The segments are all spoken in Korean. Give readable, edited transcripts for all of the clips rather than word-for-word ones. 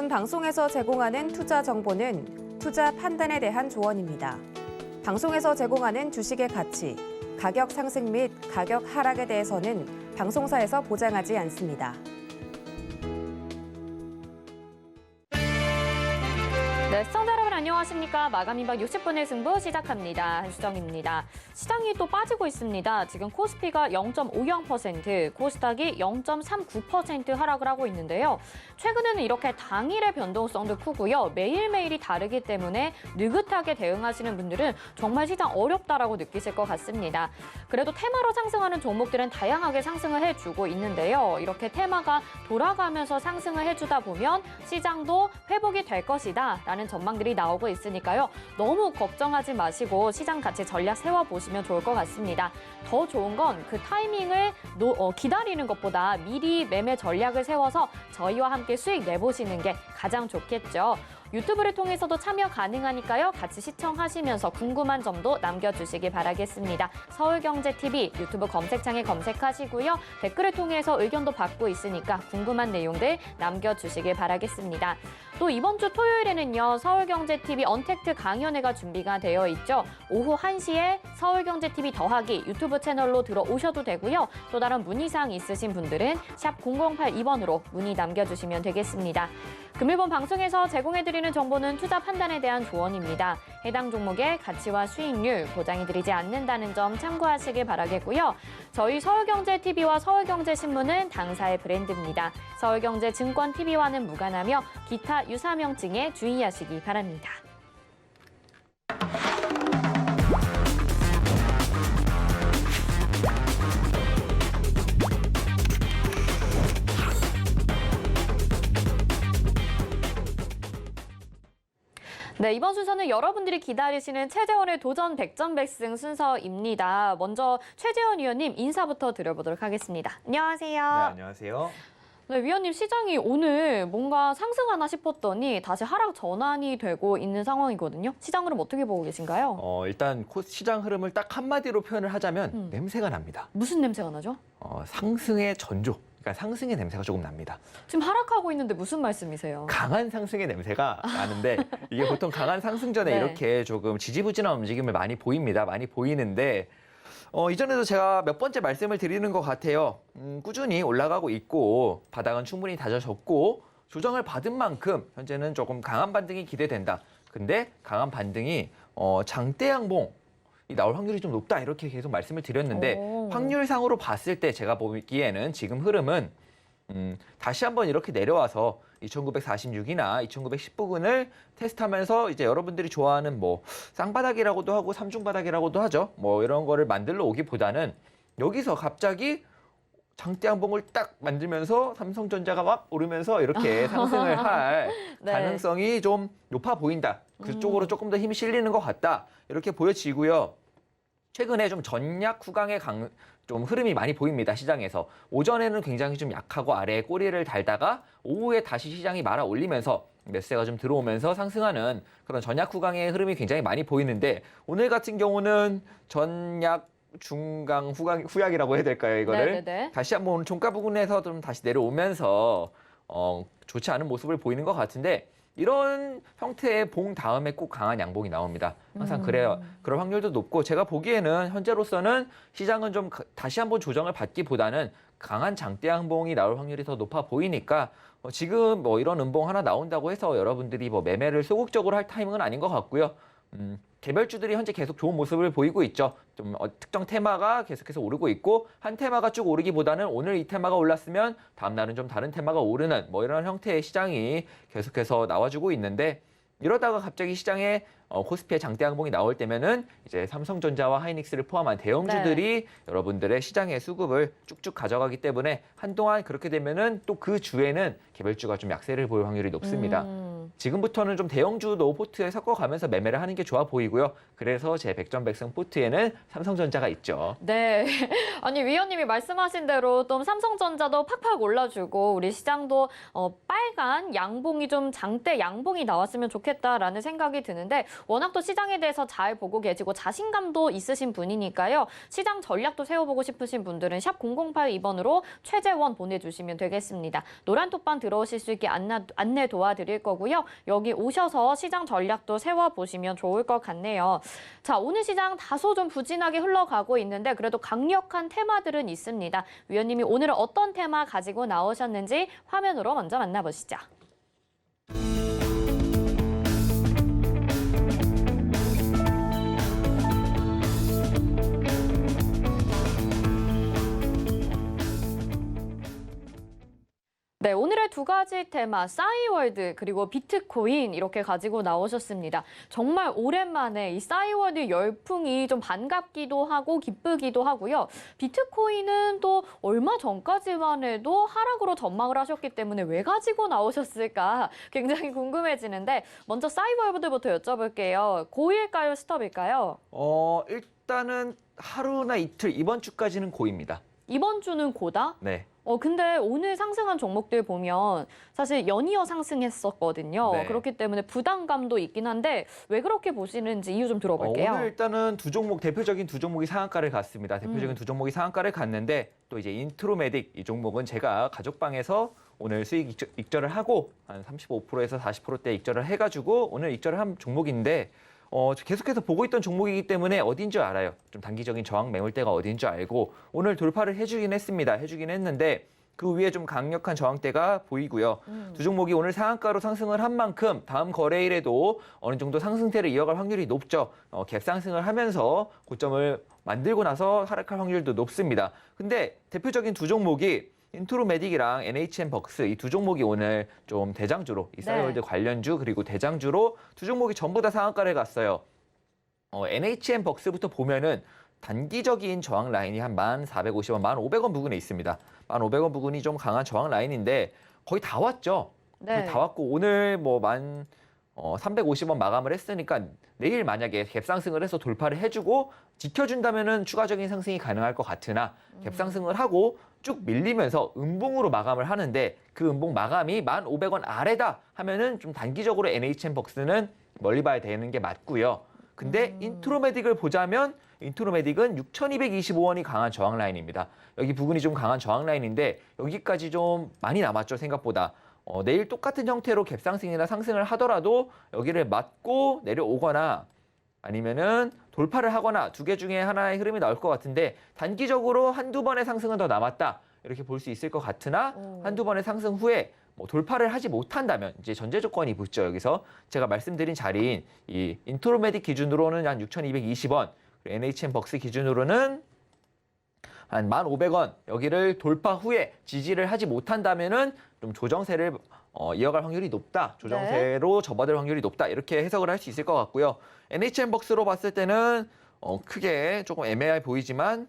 본 방송에서 제공하는 투자 정보는 투자 판단에 대한 조언입니다. 방송에서 제공하는 주식의 가치, 가격 상승 및 가격 하락에 대해서는 방송사에서 보장하지 않습니다. 네, 시청자 여러분 안녕하십니까. 마감 임박 60분의 승부 시작합니다. 한수정입니다. 시장이 또 빠지고 있습니다. 지금 코스피가 0.50%, 코스닥이 0.39% 하락을 하고 있는데요. 최근에는 이렇게 당일의 변동성도 크고요. 매일매일이 다르기 때문에 느긋하게 대응하시는 분들은 정말 시장 어렵다라고 느끼실 것 같습니다. 그래도 테마로 상승하는 종목들은 다양하게 상승을 해주고 있는데요. 이렇게 테마가 돌아가면서 상승을 해주다 보면 시장도 회복이 될 것이다 라는 전망들이 나오고 있으니까요. 너무 걱정하지 마시고 시장 같이 전략 세워보시면 좋을 것 같습니다. 더 좋은 건 그 타이밍을 기다리는 것보다 미리 매매 전략을 세워서 저희와 함께 수익 내보시는 게 가장 좋겠죠. 유튜브를 통해서도 참여 가능하니까요. 같이 시청하시면서 궁금한 점도 남겨주시기 바라겠습니다. 서울경제TV 유튜브 검색창에 검색하시고요. 댓글을 통해서 의견도 받고 있으니까 궁금한 내용들 남겨주시길 바라겠습니다. 또 이번 주 토요일에는요. 서울경제TV 언택트 강연회가 준비가 되어 있죠. 오후 1시에 서울경제TV 더하기 유튜브 채널로 들어오셔도 되고요. 또 다른 문의사항 있으신 분들은 샵 0082번으로 문의 남겨주시면 되겠습니다. 금일본 방송에서 제공해드리는 정보는 투자 판단에 대한 조언입니다. 해당 종목의 가치와 수익률 보장해드리지 않는다는 점 참고하시길 바라겠고요. 저희 서울경제TV와 서울경제신문은 당사의 브랜드입니다. 서울경제증권TV와는 무관하며 기타 유사명칭에 주의하시기 바랍니다. 네, 이번 순서는 여러분들이 기다리시는 최재원의 도전 백전백승 순서입니다. 먼저 최재원 위원님 인사부터 드려보도록 하겠습니다. 안녕하세요. 네, 안녕하세요. 네, 위원님 시장이 오늘 뭔가 상승하나 싶었더니 다시 하락 전환이 되고 있는 상황이거든요. 시장 흐름 어떻게 보고 계신가요? 일단 시장 흐름을 딱 한마디로 표현을 하자면 냄새가 납니다. 무슨 냄새가 나죠? 상승의 전조. 그러니까 상승의 냄새가 조금 납니다. 지금 하락하고 있는데 무슨 말씀이세요? 강한 상승의 냄새가 나는데 이게 보통 강한 상승 전에 네. 이렇게 조금 지지부진한 움직임을 많이 보입니다. 많이 보이는데 이전에도 제가 몇 번째 말씀을 드리는 것 같아요. 꾸준히 올라가고 있고 바닥은 충분히 다져졌고 조정을 받은 만큼 현재는 조금 강한 반등이 기대된다. 근데 강한 반등이 장대 양봉 나올 확률이 좀 높다 이렇게 계속 말씀을 드렸는데 확률상으로 봤을 때 제가 보기에는 지금 흐름은 다시 한번 이렇게 내려와서 2946이나 2910 부근을 테스트하면서 이제 여러분들이 좋아하는 뭐 쌍바닥이라고도 하고 삼중바닥이라고도 하죠. 뭐 이런 거를 만들러 오기보다는 여기서 갑자기 장대 양봉을 딱 만들면서 삼성전자가 막 오르면서 이렇게 상승을 할 네. 가능성이 좀 높아 보인다. 그쪽으로 조금 더 힘이 실리는 것 같다. 이렇게 보여지고요. 최근에 좀 전약 후강의 좀 흐름이 많이 보입니다. 시장에서. 오전에는 굉장히 좀 약하고 아래에 꼬리를 달다가 오후에 다시 시장이 말아 올리면서 매수세가 좀 들어오면서 상승하는 그런 전약 후강의 흐름이 굉장히 많이 보이는데 오늘 같은 경우는 전약 중강 후약이라고 해야 될까요, 이거를? 네네네. 다시 한번 오늘 종가 부근에서 좀 다시 내려오면서 좋지 않은 모습을 보이는 것 같은데 이런 형태의 봉 다음에 꼭 강한 양봉이 나옵니다. 항상 그래요. 그럴 확률도 높고 제가 보기에는 현재로서는 시장은 좀 다시 한번 조정을 받기보다는 강한 장대 양봉이 나올 확률이 더 높아 보이니까 지금 뭐 이런 음봉 하나 나온다고 해서 여러분들이 뭐 매매를 소극적으로 할 타이밍은 아닌 것 같고요. 개별주들이 현재 계속 좋은 모습을 보이고 있죠. 좀 특정 테마가 계속해서 오르고 있고 한 테마가 쭉 오르기보다는 오늘 이 테마가 올랐으면 다음 날은 좀 다른 테마가 오르는 뭐 이런 형태의 시장이 계속해서 나와주고 있는데 이러다가 갑자기 시장에 코스피의 장대 양봉이 나올 때면은 이제 삼성전자와 하이닉스를 포함한 대형주들이 여러분들의 시장의 수급을 쭉쭉 가져가기 때문에 한동안 그렇게 되면은 또 그 주에는 개별주가 좀 약세를 보일 확률이 높습니다. 지금부터는 좀 대형주도 포트에 섞어가면서 매매를 하는 게 좋아 보이고요. 그래서 제 백전백승 포트에는 삼성전자가 있죠. 네. 아니 위원님이 말씀하신 대로 또 삼성전자도 팍팍 올라주고 우리 시장도 빨간 양봉이 좀 장대 양봉이 나왔으면 좋겠다라는 생각이 드는데 워낙 또 시장에 대해서 잘 보고 계시고 자신감도 있으신 분이니까요. 시장 전략도 세워보고 싶으신 분들은 샵 0082번으로 최재원 보내주시면 되겠습니다. 노란 톡방 들어오실 수 있게 안내 도와드릴 거고요. 여기 오셔서 시장 전략도 세워보시면 좋을 것 같네요. 자, 오늘 시장 다소 좀 부진하게 흘러가고 있는데 그래도 강력한 테마들은 있습니다. 위원님이 오늘은 어떤 테마 가지고 나오셨는지 화면으로 먼저 만나보시죠. 네, 오늘의 두 가지 테마, 싸이월드 그리고 비트코인 이렇게 가지고 나오셨습니다. 정말 오랜만에 이 싸이월드 열풍이 좀 반갑기도 하고 기쁘기도 하고요. 비트코인은 또 얼마 전까지만 해도 하락으로 전망을 하셨기 때문에 왜 가지고 나오셨을까 굉장히 궁금해지는데 먼저 싸이월드부터 여쭤볼게요. 고일까요, 스톱일까요? 일단은 하루나 이틀 이번 주까지는 고입니다. 이번 주는 고다? 네. 근데 오늘 상승한 종목들 보면 사실 연이어 상승했었거든요. 네. 그렇기 때문에 부담감도 있긴 한데 왜 그렇게 보시는지 이유 좀 들어볼게요. 오늘 일단은 두 종목, 대표적인 두 종목이 상한가를 갔습니다. 대표적인 두 종목이 상한가를 갔는데 또 이제 인트로메딕 이 종목은 제가 가족방에서 오늘 수익 익절을 하고 한 35%에서 40%대 익절을 해가지고 오늘 익절을 한 종목인데 계속해서 보고 있던 종목이기 때문에 어딘 줄 알아요. 좀 단기적인 저항 매물대가 어딘 줄 알고 오늘 돌파를 해주긴 했습니다. 해주긴 했는데 그 위에 좀 강력한 저항대가 보이고요. 두 종목이 오늘 상한가로 상승을 한 만큼 다음 거래일에도 어느 정도 상승세를 이어갈 확률이 높죠. 갭 상승을 하면서 고점을 만들고 나서 하락할 확률도 높습니다. 근데 대표적인 두 종목이 인트로메딕이랑 NHN 벅스 이 두 종목이 오늘 좀 대장주로 이 싸이월드 관련주 그리고 대장주로 두 종목이 전부 다 상한가를 갔어요. NHN 벅스부터 보면은 단기적인 저항 라인이 한 1,450원, 1,500원 부근에 있습니다. 1,500원 부근이 좀 강한 저항 라인인데 거의 다 왔죠. 네. 거의 다 왔고 오늘 뭐 350원 마감을 했으니까 내일 만약에 갭 상승을 해서 돌파를 해주고 지켜준다면은 추가적인 상승이 가능할 것 같으나 갭 상승을 하고 쭉 밀리면서 음봉으로 마감을 하는데 그 음봉 마감이 1,500원 아래다 하면은 좀 단기적으로 NHN 벅스는 멀리 봐야 되는 게 맞고요. 근데 인트로메딕을 보자면 인트로메딕은 6,225원이 강한 저항 라인입니다. 여기 부근이 좀 강한 저항 라인인데 여기까지 좀 많이 남았죠, 생각보다. 내일 똑같은 형태로 갭상승이나 상승을 하더라도 여기를 맞고 내려오거나 아니면은 돌파를 하거나 두 개 중에 하나의 흐름이 나올 것 같은데 단기적으로 한두 번의 상승은 더 남았다. 이렇게 볼 수 있을 것 같으나 한두 번의 상승 후에 뭐 돌파를 하지 못한다면 이제 전제 조건이 붙죠. 여기서 제가 말씀드린 자리인 이 인트로메딕 기준으로는 한 6,220원, NHN 벅스 기준으로는 한 1,500원 여기를 돌파 후에 지지를 하지 못한다면은 좀 조정세를 이어갈 확률이 높다. 조정세로 접어들 확률이 높다. 이렇게 해석을 할 수 있을 것 같고요. NHN 벅스로 봤을 때는 크게 조금 애매해 보이지만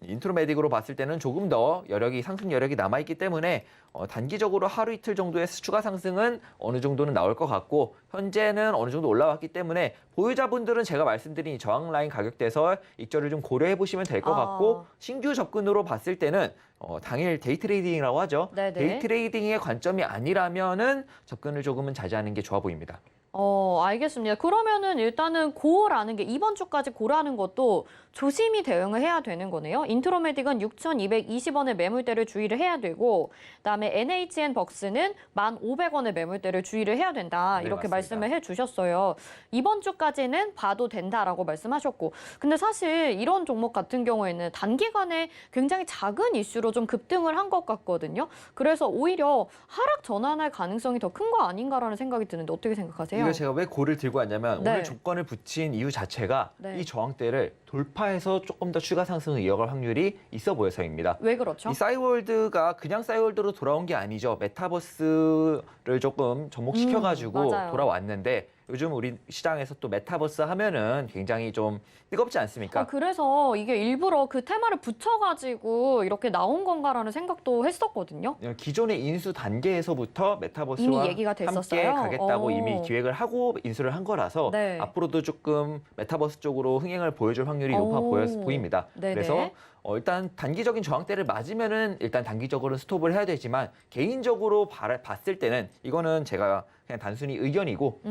인트로메딕으로 봤을 때는 조금 더 상승 여력이 남아있기 때문에 단기적으로 하루 이틀 정도의 추가 상승은 어느 정도는 나올 것 같고 현재는 어느 정도 올라왔기 때문에 보유자분들은 제가 말씀드린 이 저항 라인 가격대에서 익절을 좀 고려해 보시면 될 것 같고 신규 접근으로 봤을 때는 당일 데이 트레이딩이라고 하죠. 네네. 데이 트레이딩의 관점이 아니라면은 접근을 조금은 자제하는 게 좋아 보입니다. 알겠습니다. 그러면은 일단은 고라는 게 이번 주까지 고라는 것도 조심히 대응을 해야 되는 거네요. 인트로메딕은 6,220원의 매물대를 주의를 해야 되고 그다음에 NHN 벅스는 1,500원의 매물대를 주의를 해야 된다. 네, 이렇게 맞습니다. 말씀을 해주셨어요. 이번 주까지는 봐도 된다라고 말씀하셨고 근데 사실 이런 종목 같은 경우에는 단기간에 굉장히 작은 이슈로 좀 급등을 한 것 같거든요. 그래서 오히려 하락 전환할 가능성이 더 큰 거 아닌가라는 생각이 드는데 어떻게 생각하세요? 이거 제가 왜 고를 들고 왔냐면 네. 오늘 조건을 붙인 이유 자체가 네. 이 저항대를 돌파해서 조금 더 추가 상승을 이어갈 확률이 있어 보여서입니다. 왜 그렇죠? 이 싸이월드가 그냥 싸이월드로 돌아온 게 아니죠. 메타버스를 조금 접목시켜가지고 맞아요. 돌아왔는데 요즘 우리 시장에서 또 메타버스 하면은 굉장히 좀 뜨겁지 않습니까? 그래서 이게 일부러 그 테마를 붙여가지고 이렇게 나온 건가라는 생각도 했었거든요. 기존의 인수 단계에서부터 이미 메타버스와 얘기가 함께 됐었어요? 가겠다고 이미 기획을 하고 인수를 한 거라서 네. 앞으로도 조금 메타버스 쪽으로 흥행을 보여줄 확률이 높아 보입니다. 네네. 그래서 일단 단기적인 저항대를 맞으면은 일단 단기적으로는 스톱을 해야 되지만 개인적으로 봤을 때는 이거는 제가 그냥 단순히 의견이고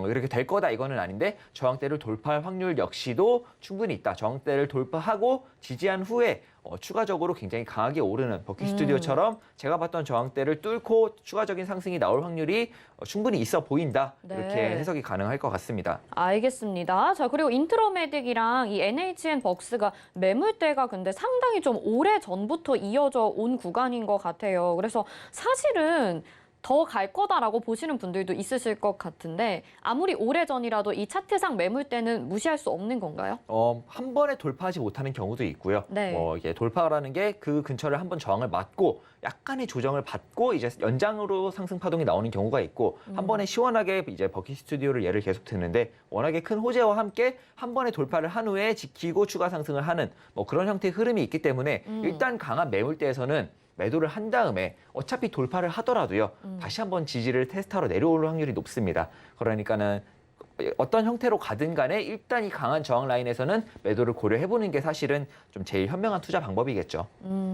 이렇게 될 거다 이거는 아닌데 저항대를 돌파할 확률 역시도 충분히 있다. 저항대를 돌파하고 지지한 후에 추가적으로 굉장히 강하게 오르는 버킷 스튜디오처럼 제가 봤던 저항대를 뚫고 추가적인 상승이 나올 확률이 충분히 있어 보인다. 네. 이렇게 해석이 가능할 것 같습니다. 알겠습니다. 자, 그리고 인트로메딕이랑 이 NHN 벅스가 매물대가 근데 상당히 좀 오래 전부터 이어져 온 구간인 것 같아요. 그래서 사실은 더 갈 거다라고 보시는 분들도 있으실 것 같은데 아무리 오래전이라도 이 차트상 매물대는 무시할 수 없는 건가요? 한 번에 돌파하지 못하는 경우도 있고요. 네. 이게 돌파라는 게 그 근처를 한번 저항을 맞고 약간의 조정을 받고 이제 연장으로 상승 파동이 나오는 경우가 있고 한 번에 시원하게 이제 버킷 스튜디오를 예를 계속 드는데 워낙에 큰 호재와 함께 한 번에 돌파를 한 후에 지키고 추가 상승을 하는 뭐 그런 형태의 흐름이 있기 때문에 일단 강한 매물대에서는 매도를 한 다음에 어차피 돌파를 하더라도요. 다시 한번 지지를 테스트하러 내려올 확률이 높습니다. 그러니까는 어떤 형태로 가든 간에 일단 이 강한 저항 라인에서는 매도를 고려해보는 게 사실은 좀 제일 현명한 투자 방법이겠죠.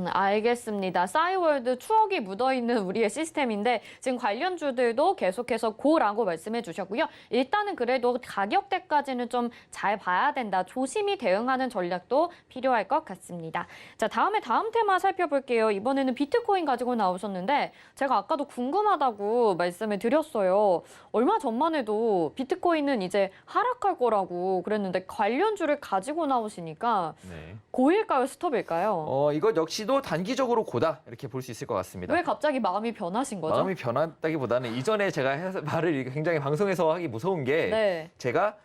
알겠습니다. 싸이월드 추억이 묻어있는 우리의 시스템인데 지금 관련주들도 계속해서 고라고 말씀해 주셨고요. 일단은 그래도 가격대까지는 좀 잘 봐야 된다. 조심히 대응하는 전략도 필요할 것 같습니다. 자, 다음 테마 살펴볼게요. 이번에는 비트코인 가지고 나오셨는데 제가 아까도 궁금하다고 말씀을 드렸어요. 얼마 전만 해도 비트코인은 이제 하락할 거라고 그랬는데 관련주를 가지고 나오시니까 네. 고일까요, 스톱일까요? 이것 역시도 단기적으로 고다 이렇게 볼 수 있을 것 같습니다. 왜 갑자기 마음이 변하신 거죠? 마음이 변했다기보다는 이전에 제가 말을 굉장히 방송에서 하기 무서운 게 네. 제가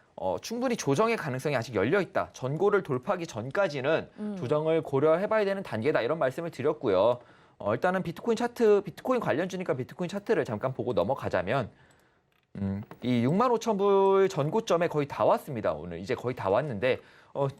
충분히 조정의 가능성이 아직 열려 있다. 전고를 돌파하기 전까지는 조정을 고려해봐야 되는 단계다 이런 말씀을 드렸고요. 일단은 비트코인 차트, 비트코인 관련주니까 비트코인 차트를 잠깐 보고 넘어가자면 이 65,000불 전고점에 거의 다 왔습니다. 오늘 이제 거의 다 왔는데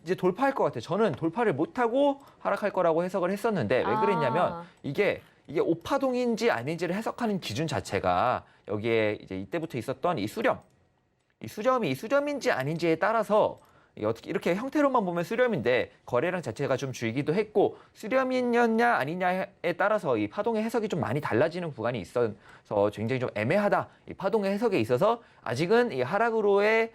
이제 돌파할 것 같아요. 저는 돌파를 못하고 하락할 거라고 해석을 했었는데 왜 그랬냐면 이게 오파동인지 아닌지를 해석하는 기준 자체가 여기에 이제 이때부터 있었던 이 수렴이 수렴인지 아닌지에 따라서 어떻게 이렇게 형태로만 보면 수렴인데 거래량 자체가 좀 줄기도 했고 수렴이었냐 아니냐에 따라서 이 파동의 해석이 좀 많이 달라지는 구간이 있어서 굉장히 좀 애매하다. 이 파동의 해석에 있어서 아직은 이 하락으로의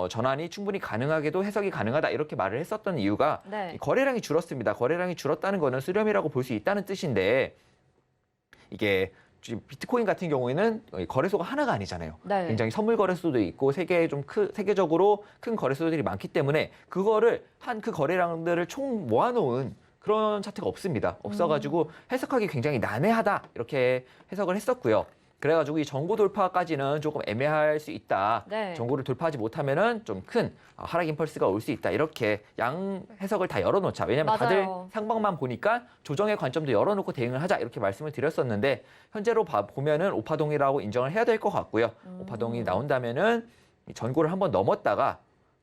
전환이 충분히 가능하게도 해석이 가능하다 이렇게 말을 했었던 이유가 네. 이 거래량이 줄었습니다. 거래량이 줄었다는 거는 수렴이라고 볼 수 있다는 뜻인데 이게 지금 비트코인 같은 경우에는 거래소가 하나가 아니잖아요. 네. 굉장히 선물 거래소도 있고 세계적으로 큰 거래소들이 많기 때문에 그거를 그 거래량들을 총 모아놓은 그런 차트가 없습니다. 없어가지고 해석하기 굉장히 난해하다 이렇게 해석을 했었고요. 그래가지고 이 전고 돌파까지는 조금 애매할 수 있다. 네. 전고를 돌파하지 못하면은 좀 큰 하락 임펄스가 올 수 있다. 이렇게 양 해석을 다 열어놓자. 왜냐하면 다들 맞아요. 상방만 보니까 조정의 관점도 열어놓고 대응을 하자 이렇게 말씀을 드렸었는데 현재로 보면은 오파동이라고 인정을 해야 될 것 같고요. 오파동이 나온다면은 이 전고를 한번 넘었다가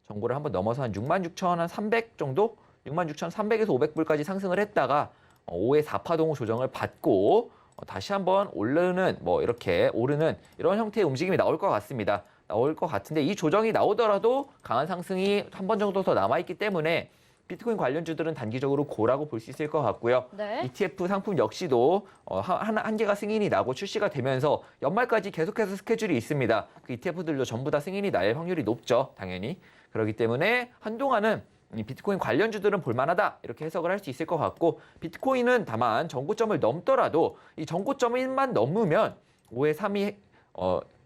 전고를 한번 넘어서 한 66,300 정도, 66,300에서 500불까지 상승을 했다가 5의 4파동 조정을 받고 다시 한번 오르는 이렇게 오르는 이런 형태의 움직임이 나올 것 같습니다. 나올 것 같은데 이 조정이 나오더라도 강한 상승이 한 번 정도 더 남아있기 때문에 비트코인 관련주들은 단기적으로 고라고 볼 수 있을 것 같고요. 네. ETF 상품 역시도 한 개가 승인이 나고 출시가 되면서 연말까지 계속해서 스케줄이 있습니다. 그 ETF들도 전부 다 승인이 날 확률이 높죠. 당연히. 그렇기 때문에 한동안은 이 비트코인 관련주들은 볼만하다 이렇게 해석을 할 수 있을 것 같고 비트코인은 다만 전고점을 넘더라도 이 전고점만 넘으면 5의 3이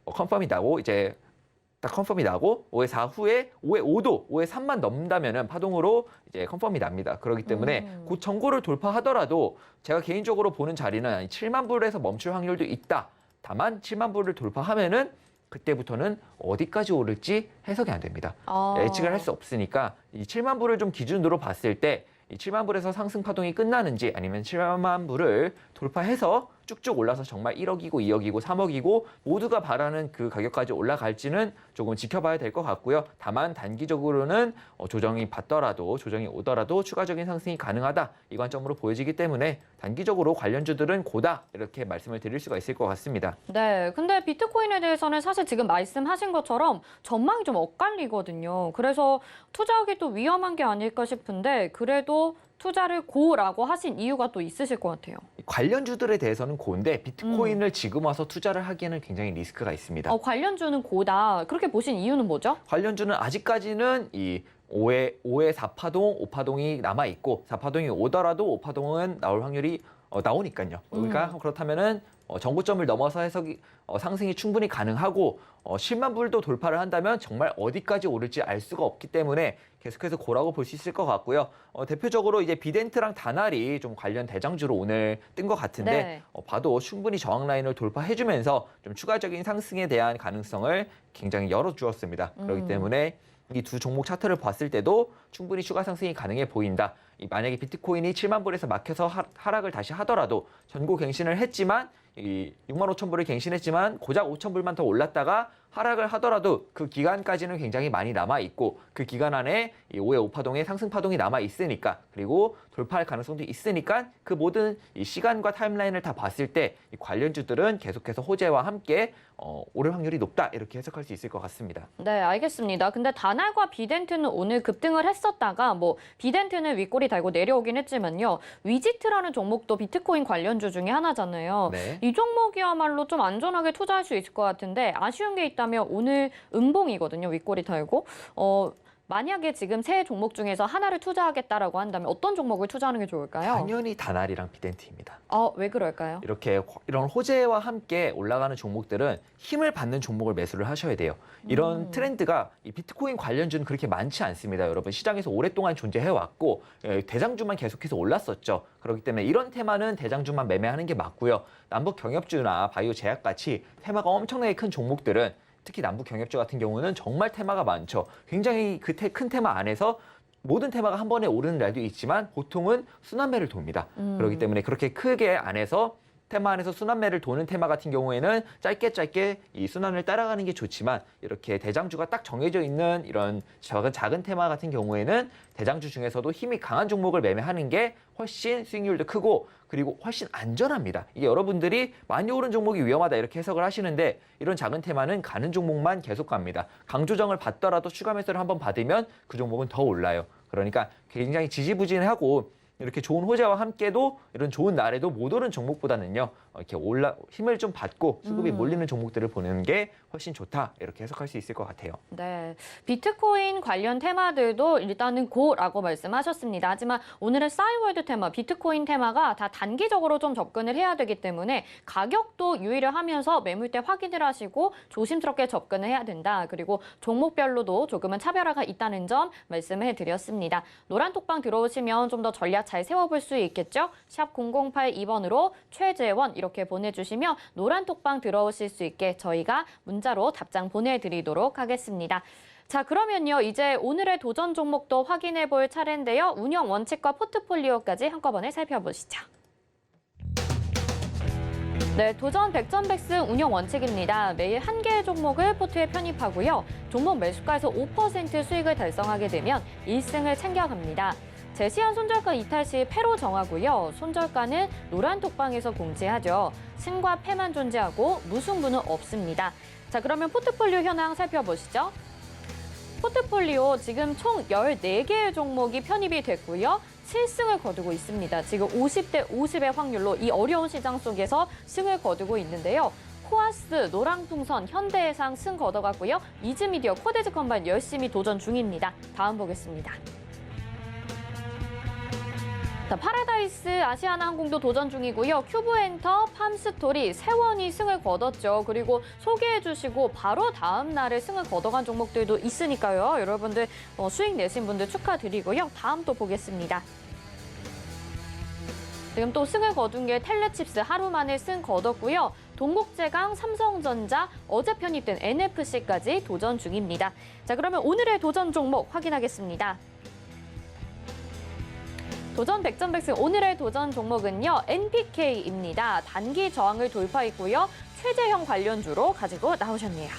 컨펌이 나고 이제 딱 컨펌이 나고 5의 4 후에 5의 5도 5의 3만 넘는다면은 파동으로 이제 컨펌이 납니다. 그렇기 때문에 곧 전고를 돌파하더라도 제가 개인적으로 보는 자리는 7만 불에서 멈출 확률도 있다. 다만 7만 불을 돌파하면은 그때부터는 어디까지 오를지 해석이 안 됩니다. 예측을 할 수 없으니까 이 7만 불을 좀 기준으로 봤을 때 이 7만 불에서 상승 파동이 끝나는지 아니면 7만 불을 돌파해서 쭉쭉 올라서 정말 1억이고 2억이고 3억이고 모두가 바라는 그 가격까지 올라갈지는 조금 지켜봐야 될 것 같고요. 다만 단기적으로는 조정이 오더라도 추가적인 상승이 가능하다. 이 관점으로 보여지기 때문에 단기적으로 관련주들은 고다. 이렇게 말씀을 드릴 수가 있을 것 같습니다. 네, 근데 비트코인에 대해서는 사실 지금 말씀하신 것처럼 전망이 좀 엇갈리거든요. 그래서 투자하기 또 위험한 게 아닐까 싶은데 그래도 투자를 고라고 하신 이유가 또 있으실 것 같아요. 관련주들에 대해서는 고인데 비트코인을 지금 와서 투자를 하기에는 굉장히 리스크가 있습니다. 관련주는 고다. 그렇게 보신 이유는 뭐죠? 관련주는 아직까지는 이 5의 4파동, 5파동이 남아있고 4파동이 오더라도 5파동은 나올 확률이 나오니까요. 그러니까 그렇다면은 정고점을 넘어서 해석이 상승이 충분히 가능하고 10만 불도 돌파를 한다면 정말 어디까지 오를지 알 수가 없기 때문에 계속해서 고라고 볼 수 있을 것 같고요. 대표적으로 이제 비덴트랑 다날이 좀 관련 대장주로 오늘 뜬 것 같은데 네. 봐도 충분히 저항 라인을 돌파해주면서 좀 추가적인 상승에 대한 가능성을 굉장히 열어주었습니다. 그렇기 때문에 이 두 종목 차트를 봤을 때도 충분히 추가 상승이 가능해 보인다. 만약에 비트코인이 7만 불에서 막혀서 하락을 다시 하더라도 전고 갱신을 했지만 이 6만 5천 불을 갱신했지만 고작 5천 불만 더 올랐다가 하락을 하더라도 그 기간까지는 굉장히 많이 남아 있고 그 기간 안에 이 5의 5파동의 상승 파동이 남아 있으니까 그리고 돌파할 가능성도 있으니까 그 모든 이 시간과 타임라인을 다 봤을 때 이 관련주들은 계속해서 호재와 함께 오를 확률이 높다 이렇게 해석할 수 있을 것 같습니다. 네, 알겠습니다. 근데 다날과 비덴트는 오늘 급등을 했었다가 비덴트는 윗꼬리 달고 내려오긴 했지만요. 위지트라는 종목도 비트코인 관련주 중에 하나잖아요. 네. 이 종목이야말로 좀 안전하게 투자할 수 있을 것 같은데 아쉬운 게 있다면 오늘 음봉이거든요. 윗꼬리 달고. 만약에 지금 세 종목 중에서 하나를 투자하겠다라고 한다면 어떤 종목을 투자하는 게 좋을까요? 당연히 다날이랑 비덴트입니다. 왜 그럴까요? 이런 호재와 함께 올라가는 종목들은 힘을 받는 종목을 매수를 하셔야 돼요. 이런 트렌드가 이 비트코인 관련주는 그렇게 많지 않습니다. 여러분 시장에서 오랫동안 존재해왔고 대장주만 계속해서 올랐었죠. 그렇기 때문에 이런 테마는 대장주만 매매하는 게 맞고요. 남북 경협주나 바이오 제약 같이 테마가 엄청나게 큰 종목들은 특히 남북 경협주 같은 경우는 정말 테마가 많죠. 굉장히 큰 테마 안에서 모든 테마가 한 번에 오르는 날도 있지만 보통은 순환매를 돕니다. 그렇기 때문에 그렇게 크게 안에서 테마 안에서 순환매를 도는 테마 같은 경우에는 짧게 이 순환을 따라가는 게 좋지만 이렇게 대장주가 딱 정해져 있는 이런 작은 테마 같은 경우에는 대장주 중에서도 힘이 강한 종목을 매매하는 게 훨씬 수익률도 크고 그리고 훨씬 안전합니다. 이게 여러분들이 많이 오른 종목이 위험하다 이렇게 해석을 하시는데 이런 작은 테마는 가는 종목만 계속 갑니다. 강조정을 받더라도 추가 매수를 한번 받으면 그 종목은 더 올라요. 그러니까 굉장히 지지부진하고 이렇게 좋은 호재와 함께도 이런 좋은 날에도 못 오른 종목보다는요. 이렇게 힘을 좀 받고 수급이 몰리는 종목들을 보는 게 훨씬 좋다. 이렇게 해석할 수 있을 것 같아요. 네, 비트코인 관련 테마들도 일단은 고라고 말씀하셨습니다. 하지만 오늘은 싸이월드 테마, 비트코인 테마가 다 단기적으로 좀 접근을 해야 되기 때문에 가격도 유의를 하면서 매물대 확인을 하시고 조심스럽게 접근을 해야 된다. 그리고 종목별로도 조금은 차별화가 있다는 점 말씀을 해드렸습니다. 노란톡방 들어오시면 좀 더 전략 잘 세워볼 수 있겠죠? 샵 0082번으로 최재원 이렇게 보내주시면 노란톡방 들어오실 수 있게 저희가 문자로 답장 보내드리도록 하겠습니다. 자, 그러면요. 이제 오늘의 도전 종목도 확인해 볼 차례인데요. 운영 원칙과 포트폴리오까지 한꺼번에 살펴보시죠. 네, 도전 백전백승 운영 원칙입니다. 매일 한 개의 종목을 포트에 편입하고요. 종목 매수가에서 5% 수익을 달성하게 되면 1승을 챙겨갑니다. 제시한 손절가 이탈 시 패로 정하고요. 손절가는 노란 톡방에서 공지하죠. 승과 패만 존재하고 무승부는 없습니다. 자, 그러면 포트폴리오 현황 살펴보시죠. 포트폴리오 지금 총 14개의 종목이 편입이 됐고요. 7승을 거두고 있습니다. 지금 50대 50의 확률로 이 어려운 시장 속에서 승을 거두고 있는데요. 코아스, 노랑풍선, 현대해상 승 거둬갔고요. 이즈미디어, 코데즈 컴바인 열심히 도전 중입니다. 다음 보겠습니다. 자, 파라다이스, 아시아나항공도 도전 중이고요. 큐브엔터, 팜스토리, 세원이 승을 거뒀죠. 그리고 소개해 주시고 바로 다음 날에 승을 거둬간 종목들도 있으니까요. 여러분들 수익 내신 분들 축하드리고요. 다음 또 보겠습니다. 지금 또 승을 거둔 게 텔레칩스 하루 만에 승 거뒀고요. 동국제강, 삼성전자, 어제 편입된 NFC까지 도전 중입니다. 자, 그러면 오늘의 도전 종목 확인하겠습니다. 도전 백전백승 오늘의 도전 종목은요. NPK입니다. 단기 저항을 돌파했고요. 최재형 관련주로 가지고 나오셨네요.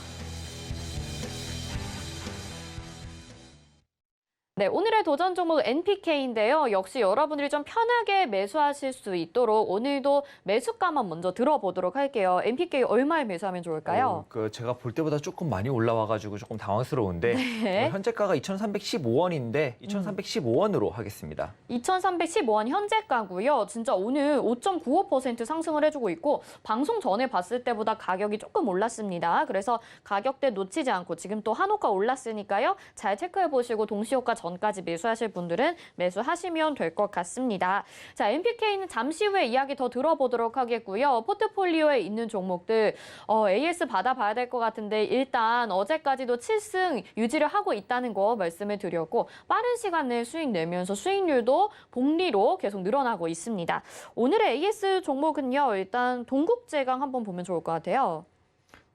네, 오늘의 도전 종목 NPK인데요. 역시 여러분들이 좀 편하게 매수하실 수 있도록 오늘도 매수가만 먼저 들어보도록 할게요. NPK 얼마에 매수하면 좋을까요? 제가 볼 때보다 조금 많이 올라와가지고 조금 당황스러운데 네. 현재가가 2,315원인데 2,315원으로 하겠습니다. 2,315원 현재가고요. 진짜 오늘 5.95% 상승을 해주고 있고 방송 전에 봤을 때보다 가격이 조금 올랐습니다. 그래서 가격대 놓치지 않고 지금 또 한호가 올랐으니까요. 잘 체크해보시고 동시효과 전까지 매수하실 분들은 매수하시면 될 것 같습니다. 자, NPK는 잠시 후에 이야기 더 들어보도록 하겠고요. 포트폴리오에 있는 종목들 AS 받아봐야 될 것 같은데 일단 어제까지도 7승 유지를 하고 있다는 거 말씀을 드렸고 빠른 시간 내에 수익 내면서 수익률도 복리로 계속 늘어나고 있습니다. 오늘의 AS 종목은요. 일단 동국제강 한번 보면 좋을 것 같아요.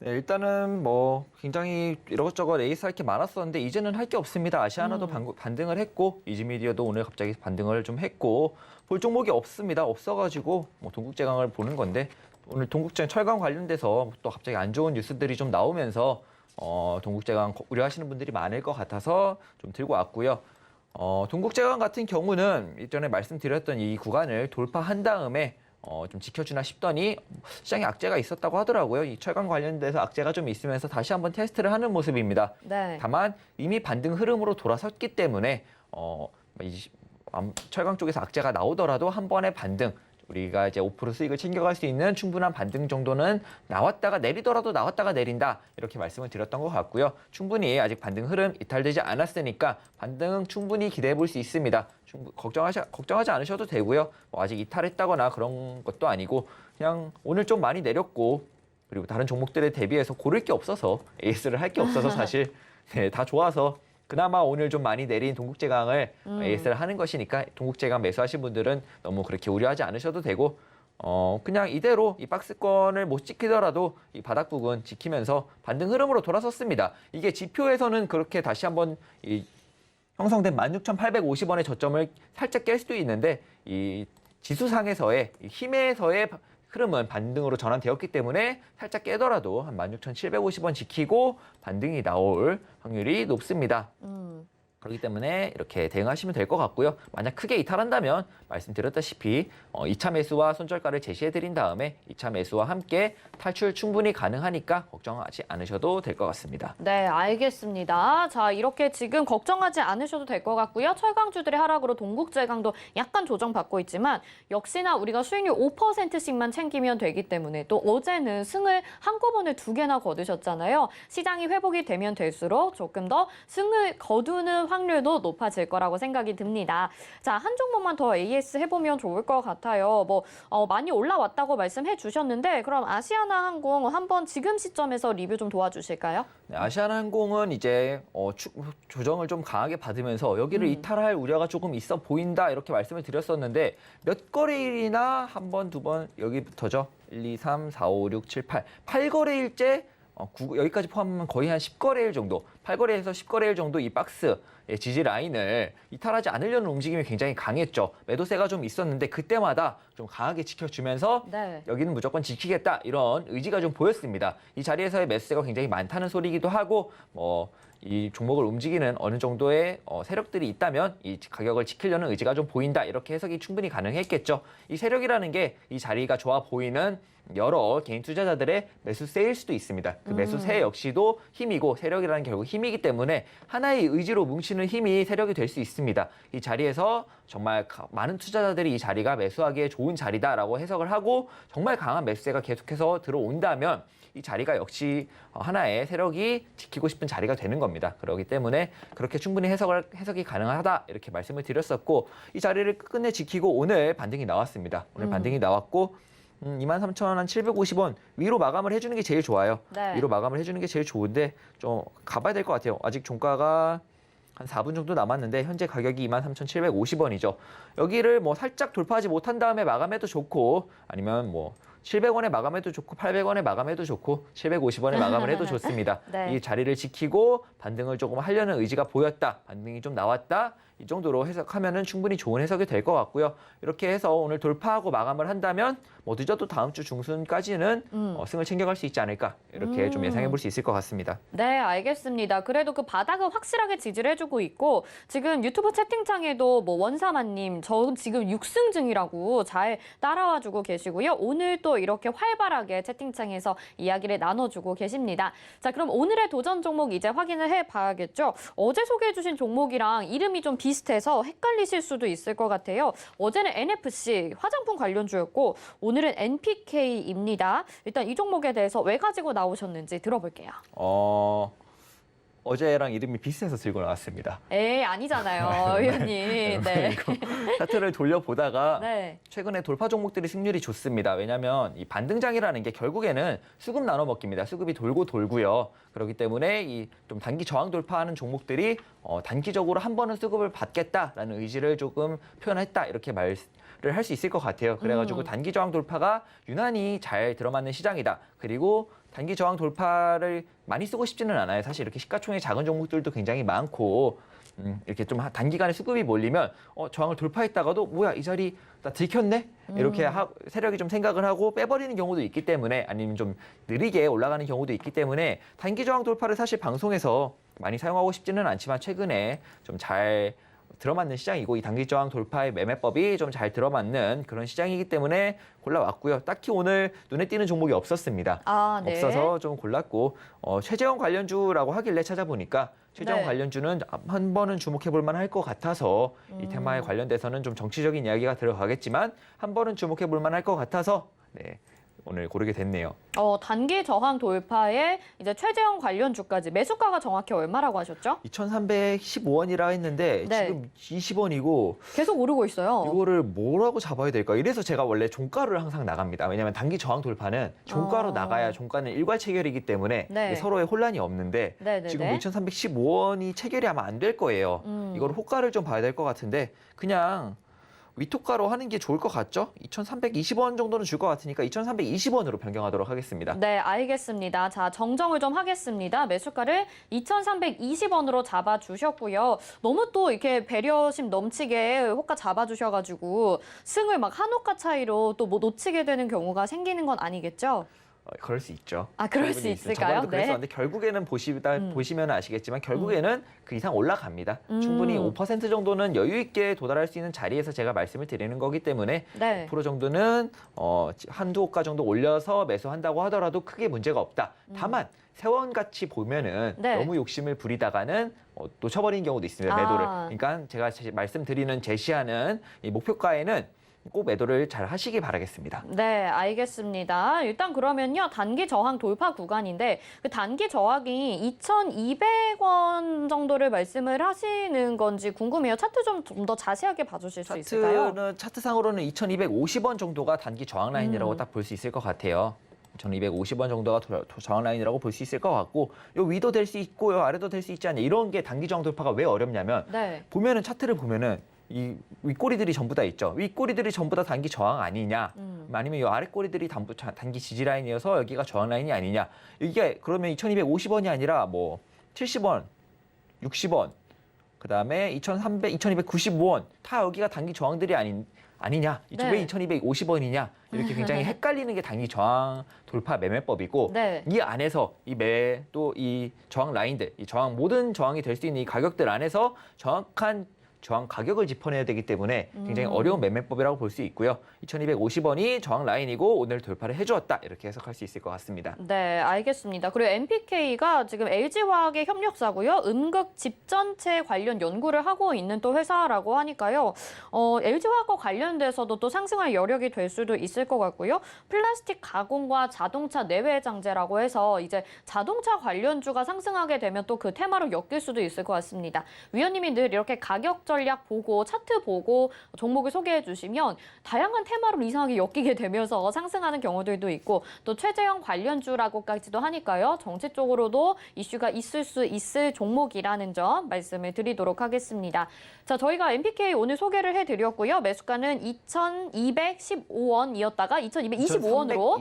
네, 일단은 뭐 굉장히 이것저것 레이스 할 게 많았었는데 이제는 할 게 없습니다. 아시아나도 반등을 했고 이지미디어도 오늘 갑자기 반등을 좀 했고 볼 종목이 없습니다. 없어가지고 뭐 동국제강을 보는 건데 오늘 동국제강 철강 관련돼서 또 갑자기 안 좋은 뉴스들이 좀 나오면서 동국제강 우려하시는 분들이 많을 것 같아서 좀 들고 왔고요. 동국제강 같은 경우는 이전에 말씀드렸던 이 구간을 돌파한 다음에 좀 지켜주나 싶더니 시장에 악재가 있었다고 하더라고요. 이 철강 관련돼서 악재가 좀 있으면서 다시 한번 테스트를 하는 모습입니다. 네. 다만 이미 반등 흐름으로 돌아섰기 때문에 철강 쪽에서 악재가 나오더라도 한 번의 반등 우리가 이제 5% 수익을 챙겨갈 수 있는 충분한 반등 정도는 나왔다가 내리더라도 나왔다가 내린다 이렇게 말씀을 드렸던 것 같고요. 충분히 아직 반등 흐름 이탈되지 않았으니까 반등 충분히 기대해 볼 수 있습니다. 걱정하지 않으셔도 되고요. 뭐 아직 이탈했다거나 그런 것도 아니고 그냥 오늘 좀 많이 내렸고 그리고 다른 종목들에 대비해서 고를 게 없어서 에이스를 할 게 없어서 사실 네, 다 좋아서 그나마 오늘 좀 많이 내린 동국제강을 AS를 하는 것이니까 동국제강 매수하신 분들은 너무 그렇게 우려하지 않으셔도 되고 그냥 이대로 이 박스권을 못 지키더라도 이 바닥 부분 지키면서 반등 흐름으로 돌아섰습니다. 이게 지표에서는 그렇게 다시 한번 이 형성된 16,850원의 저점을 살짝 깰 수도 있는데 이 지수상에서의 이 힘에서의 흐름은 반등으로 전환되었기 때문에 살짝 깨더라도 한 16,750원 지키고 반등이 나올 확률이 높습니다. 그렇기 때문에 이렇게 대응하시면 될 것 같고요. 만약 크게 이탈한다면 말씀드렸다시피 2차 매수와 손절가를 제시해드린 다음에 2차 매수와 함께 탈출 충분히 가능하니까 걱정하지 않으셔도 될 것 같습니다. 네, 알겠습니다. 자, 이렇게 지금 걱정하지 않으셔도 될 것 같고요. 철강주들의 하락으로 동국제강도 약간 조정받고 있지만 역시나 우리가 수익률 5%씩만 챙기면 되기 때문에 또 어제는 승을 한꺼번에 2개나 거두셨잖아요. 시장이 회복이 되면 될수록 조금 더 승을 거두는 확률도 높아질 거라고 생각이 듭니다. 자, 한 종목만 더 AS 해보면 좋을 것 같아요. 많이 올라왔다고 말씀해 주셨는데 그럼 아시아나항공 한번 지금 시점에서 리뷰 좀 도와주실까요? 네, 아시아나항공은 이제 조정을 좀 강하게 받으면서 여기를 이탈할 우려가 조금 있어 보인다 이렇게 말씀을 드렸었는데 몇 거래일이나 한 번, 두 번 여기부터죠. 1, 2, 3, 4, 5, 6, 7, 8. 8거래일째 여기까지 포함하면 거의 한 10거래일 정도, 8거래에서 10거래일 정도 이 박스 지지 라인을 이탈하지 않으려는 움직임이 굉장히 강했죠. 매도세가 좀 있었는데 그때마다 좀 강하게 지켜주면서 네. 여기는 무조건 지키겠다 이런 의지가 좀 보였습니다. 이 자리에서의 매수세가 굉장히 많다는 소리이기도 하고 이 종목을 움직이는 어느 정도의 세력들이 있다면 이 가격을 지키려는 의지가 좀 보인다 이렇게 해석이 충분히 가능했겠죠. 이 세력이라는 게 이 자리가 좋아 보이는 여러 개인 투자자들의 매수세일 수도 있습니다. 그 매수세 역시도 힘이고 세력이라는 게 결국 힘이기 때문에 하나의 의지로 뭉치는 힘이 세력이 될 수 있습니다. 이 자리에서 정말 많은 투자자들이 이 자리가 매수하기에 좋은 자리다라고 해석을 하고 정말 강한 매수세가 계속해서 들어온다면 이 자리가 역시 하나의 세력이 지키고 싶은 자리가 되는 겁니다. 그렇기 때문에 그렇게 충분히 해석이 가능하다 이렇게 말씀을 드렸었고 이 자리를 끝내 지키고 오늘 반등이 나왔습니다. 오늘 반등이 나왔고 23,750원 위로 마감을 해주는 게 제일 좋아요. 네. 위로 마감을 해주는 게 제일 좋은데 좀 가봐야 될 것 같아요. 아직 종가가 한 4분 정도 남았는데 현재 가격이 23,750원이죠. 여기를 살짝 돌파하지 못한 다음에 마감해도 좋고 아니면 700원에 마감해도 좋고 800원에 마감해도 좋고 750원에 마감을 해도 좋습니다. 네. 이 자리를 지키고 반등을 조금 하려는 의지가 보였다. 반등이 좀 나왔다. 이 정도로 해석하면은 충분히 좋은 해석이 될 것 같고요. 이렇게 해서 오늘 돌파하고 마감을 한다면 뭐 늦어도 다음 주 중순까지는 승을 챙겨갈 수 있지 않을까 이렇게 좀 예상해 볼 수 있을 것 같습니다. 네, 알겠습니다. 그래도 그 바닥은 확실하게 지지를 해주고 있고 지금 유튜브 채팅창에도 뭐 원사마님 저 지금 6승 중이라고 잘 따라와주고 계시고요. 오늘 또 이렇게 활발하게 채팅창에서 이야기를 나눠주고 계십니다. 자, 그럼 오늘의 도전 종목 이제 확인을 해봐야겠죠. 어제 소개해주신 종목이랑 이름이 좀 비슷해서 헷갈리실 수도 있을 것 같아요. 어제는 NFC 화장품 관련주였고 오늘은 NPK입니다. 일단 이 종목에 대해서 왜 가지고 나오셨는지 들어볼게요. 어제랑 이름이 비슷해서 들고 나왔습니다. 에이, 아니잖아요, 위원님. 네. 차트를 돌려보다가 네. 최근에 돌파 종목들이 승률이 좋습니다. 왜냐하면 이 반등장이라는 게 결국에는 수급 나눠 먹기입니다. 수급이 돌고 돌고요. 그렇기 때문에 이 좀 단기 저항 돌파하는 종목들이 단기적으로 한 번은 수급을 받겠다라는 의지를 조금 표현했다 이렇게 말을 할 수 있을 것 같아요. 그래가지고 단기 저항 돌파가 유난히 잘 들어맞는 시장이다. 그리고 단기 저항 돌파를 많이 쓰고 싶지는 않아요. 사실 이렇게 시가총액 작은 종목들도 굉장히 많고 이렇게 좀 단기간에 수급이 몰리면 저항을 돌파했다가도 뭐야 이 자리 나 들켰네? 이렇게 세력이 좀 생각을 하고 빼버리는 경우도 있기 때문에 아니면 좀 느리게 올라가는 경우도 있기 때문에 단기 저항 돌파를 사실 방송에서 많이 사용하고 싶지는 않지만 최근에 좀 잘 들어맞는 시장이고 이 단기 저항 돌파의 매매법이 좀 잘 들어맞는 그런 시장이기 때문에 골라왔고요. 딱히 오늘 눈에 띄는 종목이 없었습니다. 아, 네. 없어서 좀 골랐고 최재형 관련주라고 하길래 찾아보니까 최재형 네. 관련주는 한 번은 주목해 볼 만할 것 같아서 이 테마에 관련돼서는 좀 정치적인 이야기가 들어가겠지만 한 번은 주목해 볼 만할 것 같아서 네, 오늘 고르게 됐네요. 단기 저항 돌파에 이제 최재형 관련주까지 매수가가 정확히 얼마라고 하셨죠? 2,315원이라 했는데 네. 지금 20원이고 계속 오르고 있어요. 이거를 뭐라고 잡아야 될까? 이래서 제가 원래 종가를 항상 나갑니다. 왜냐하면 단기 저항 돌파는 종가로 나가야 종가는 일괄 체결이기 때문에 네. 서로의 혼란이 없는데 네네네. 지금 2,315원이 체결이 아마 안 될 거예요. 이걸 호가를 좀 봐야 될 것 같은데 그냥 위토가로 하는 게 좋을 것 같죠? 2,320원 정도는 줄 것 같으니까 2,320원으로 변경하도록 하겠습니다. 네, 알겠습니다. 자, 정정을 좀 하겠습니다. 매수가를 2,320원으로 잡아주셨고요. 너무 또 이렇게 배려심 넘치게 호가 잡아주셔가지고 승을 막 한 호가 차이로 또 뭐 놓치게 되는 경우가 생기는 건 아니겠죠? 그럴 수 있죠. 아, 그럴 수 충분히 있어요. 있을까요? 저번에도 그랬었는데 결국에는 보시면 아시겠지만 결국에는 그 이상 올라갑니다. 음. 충분히 5% 정도는 여유 있게 도달할 수 있는 자리에서 제가 말씀을 드리는 거기 때문에 네. 5% 정도는 한두 호가 정도 올려서 매수한다고 하더라도 크게 문제가 없다. 다만 세원같이 보면은 네. 너무 욕심을 부리다가는 놓쳐버리는 경우도 있습니다. 아. 매도를. 그러니까 제가 말씀드리는 제시하는 이 목표가에는 꼭 매도를 잘 하시기 바라겠습니다. 네, 알겠습니다. 일단 그러면요. 단기 저항 돌파 구간인데 그 단기 저항이 2,200원 정도를 말씀을 하시는 건지 궁금해요. 차트 좀 더 자세하게 봐주실 수 있을까요? 차트상으로는 2,250원 정도가 단기 저항 라인이라고 딱 볼 수 있을 것 같아요. 2,250원 정도가 저항 라인이라고 볼 수 있을 것 같고 요 위도 될 수 있고 요 아래도 될 수 있지 않냐 이런 게 단기 저항 돌파가 왜 어렵냐면 네. 보면은 차트를 보면은 이 윗꼬리들이 전부 다 있죠. 윗꼬리들이 전부 다 단기 저항 아니냐? 아니면 이 아랫꼬리들이 단기 지지 라인이어서 여기가 저항 라인이 아니냐? 이게 그러면 2,250원이 아니라 뭐 70원, 60원, 그다음에 2,295원 다 여기가 단기 저항들이 아니냐? 네. 왜 2,250원이냐? 이렇게 굉장히 헷갈리는 게 단기 저항 돌파 매매법이고 네. 이 안에서 이 매매 또 이 저항 라인들, 이 저항 모든 저항이 될 수 있는 이 가격들 안에서 정확한 저항 가격을 짚어내야 되기 때문에 굉장히 어려운 매매법이라고 볼 수 있고요. 2,250원이 저항 라인이고 오늘 돌파를 해주었다 이렇게 해석할 수 있을 것 같습니다. 네, 알겠습니다. 그리고 NPK가 지금 LG화학의 협력사고요. 음극 집전체 관련 연구를 하고 있는 또 회사라고 하니까요. LG화학과 관련돼서도 또 상승할 여력이 될 수도 있을 것 같고요. 플라스틱 가공과 자동차 내외 장재라고 해서 이제 자동차 관련주가 상승하게 되면 또 그 테마로 엮일 수도 있을 것 같습니다. 위원님이 늘 이렇게 가격 전략 보고 차트 보고 종목을 소개해 주시면 다양한 테마로 이상하게 엮이게 되면서 상승하는 경우들도 있고 또 최재형 관련주라고까지도 하니까요. 정치 쪽으로도 이슈가 있을 수 있을 종목이라는 점 말씀을 드리도록 하겠습니다. 자, 저희가 NPK 오늘 소개를 해드렸고요. 매수가는 2,215원이었다가 2,225원으로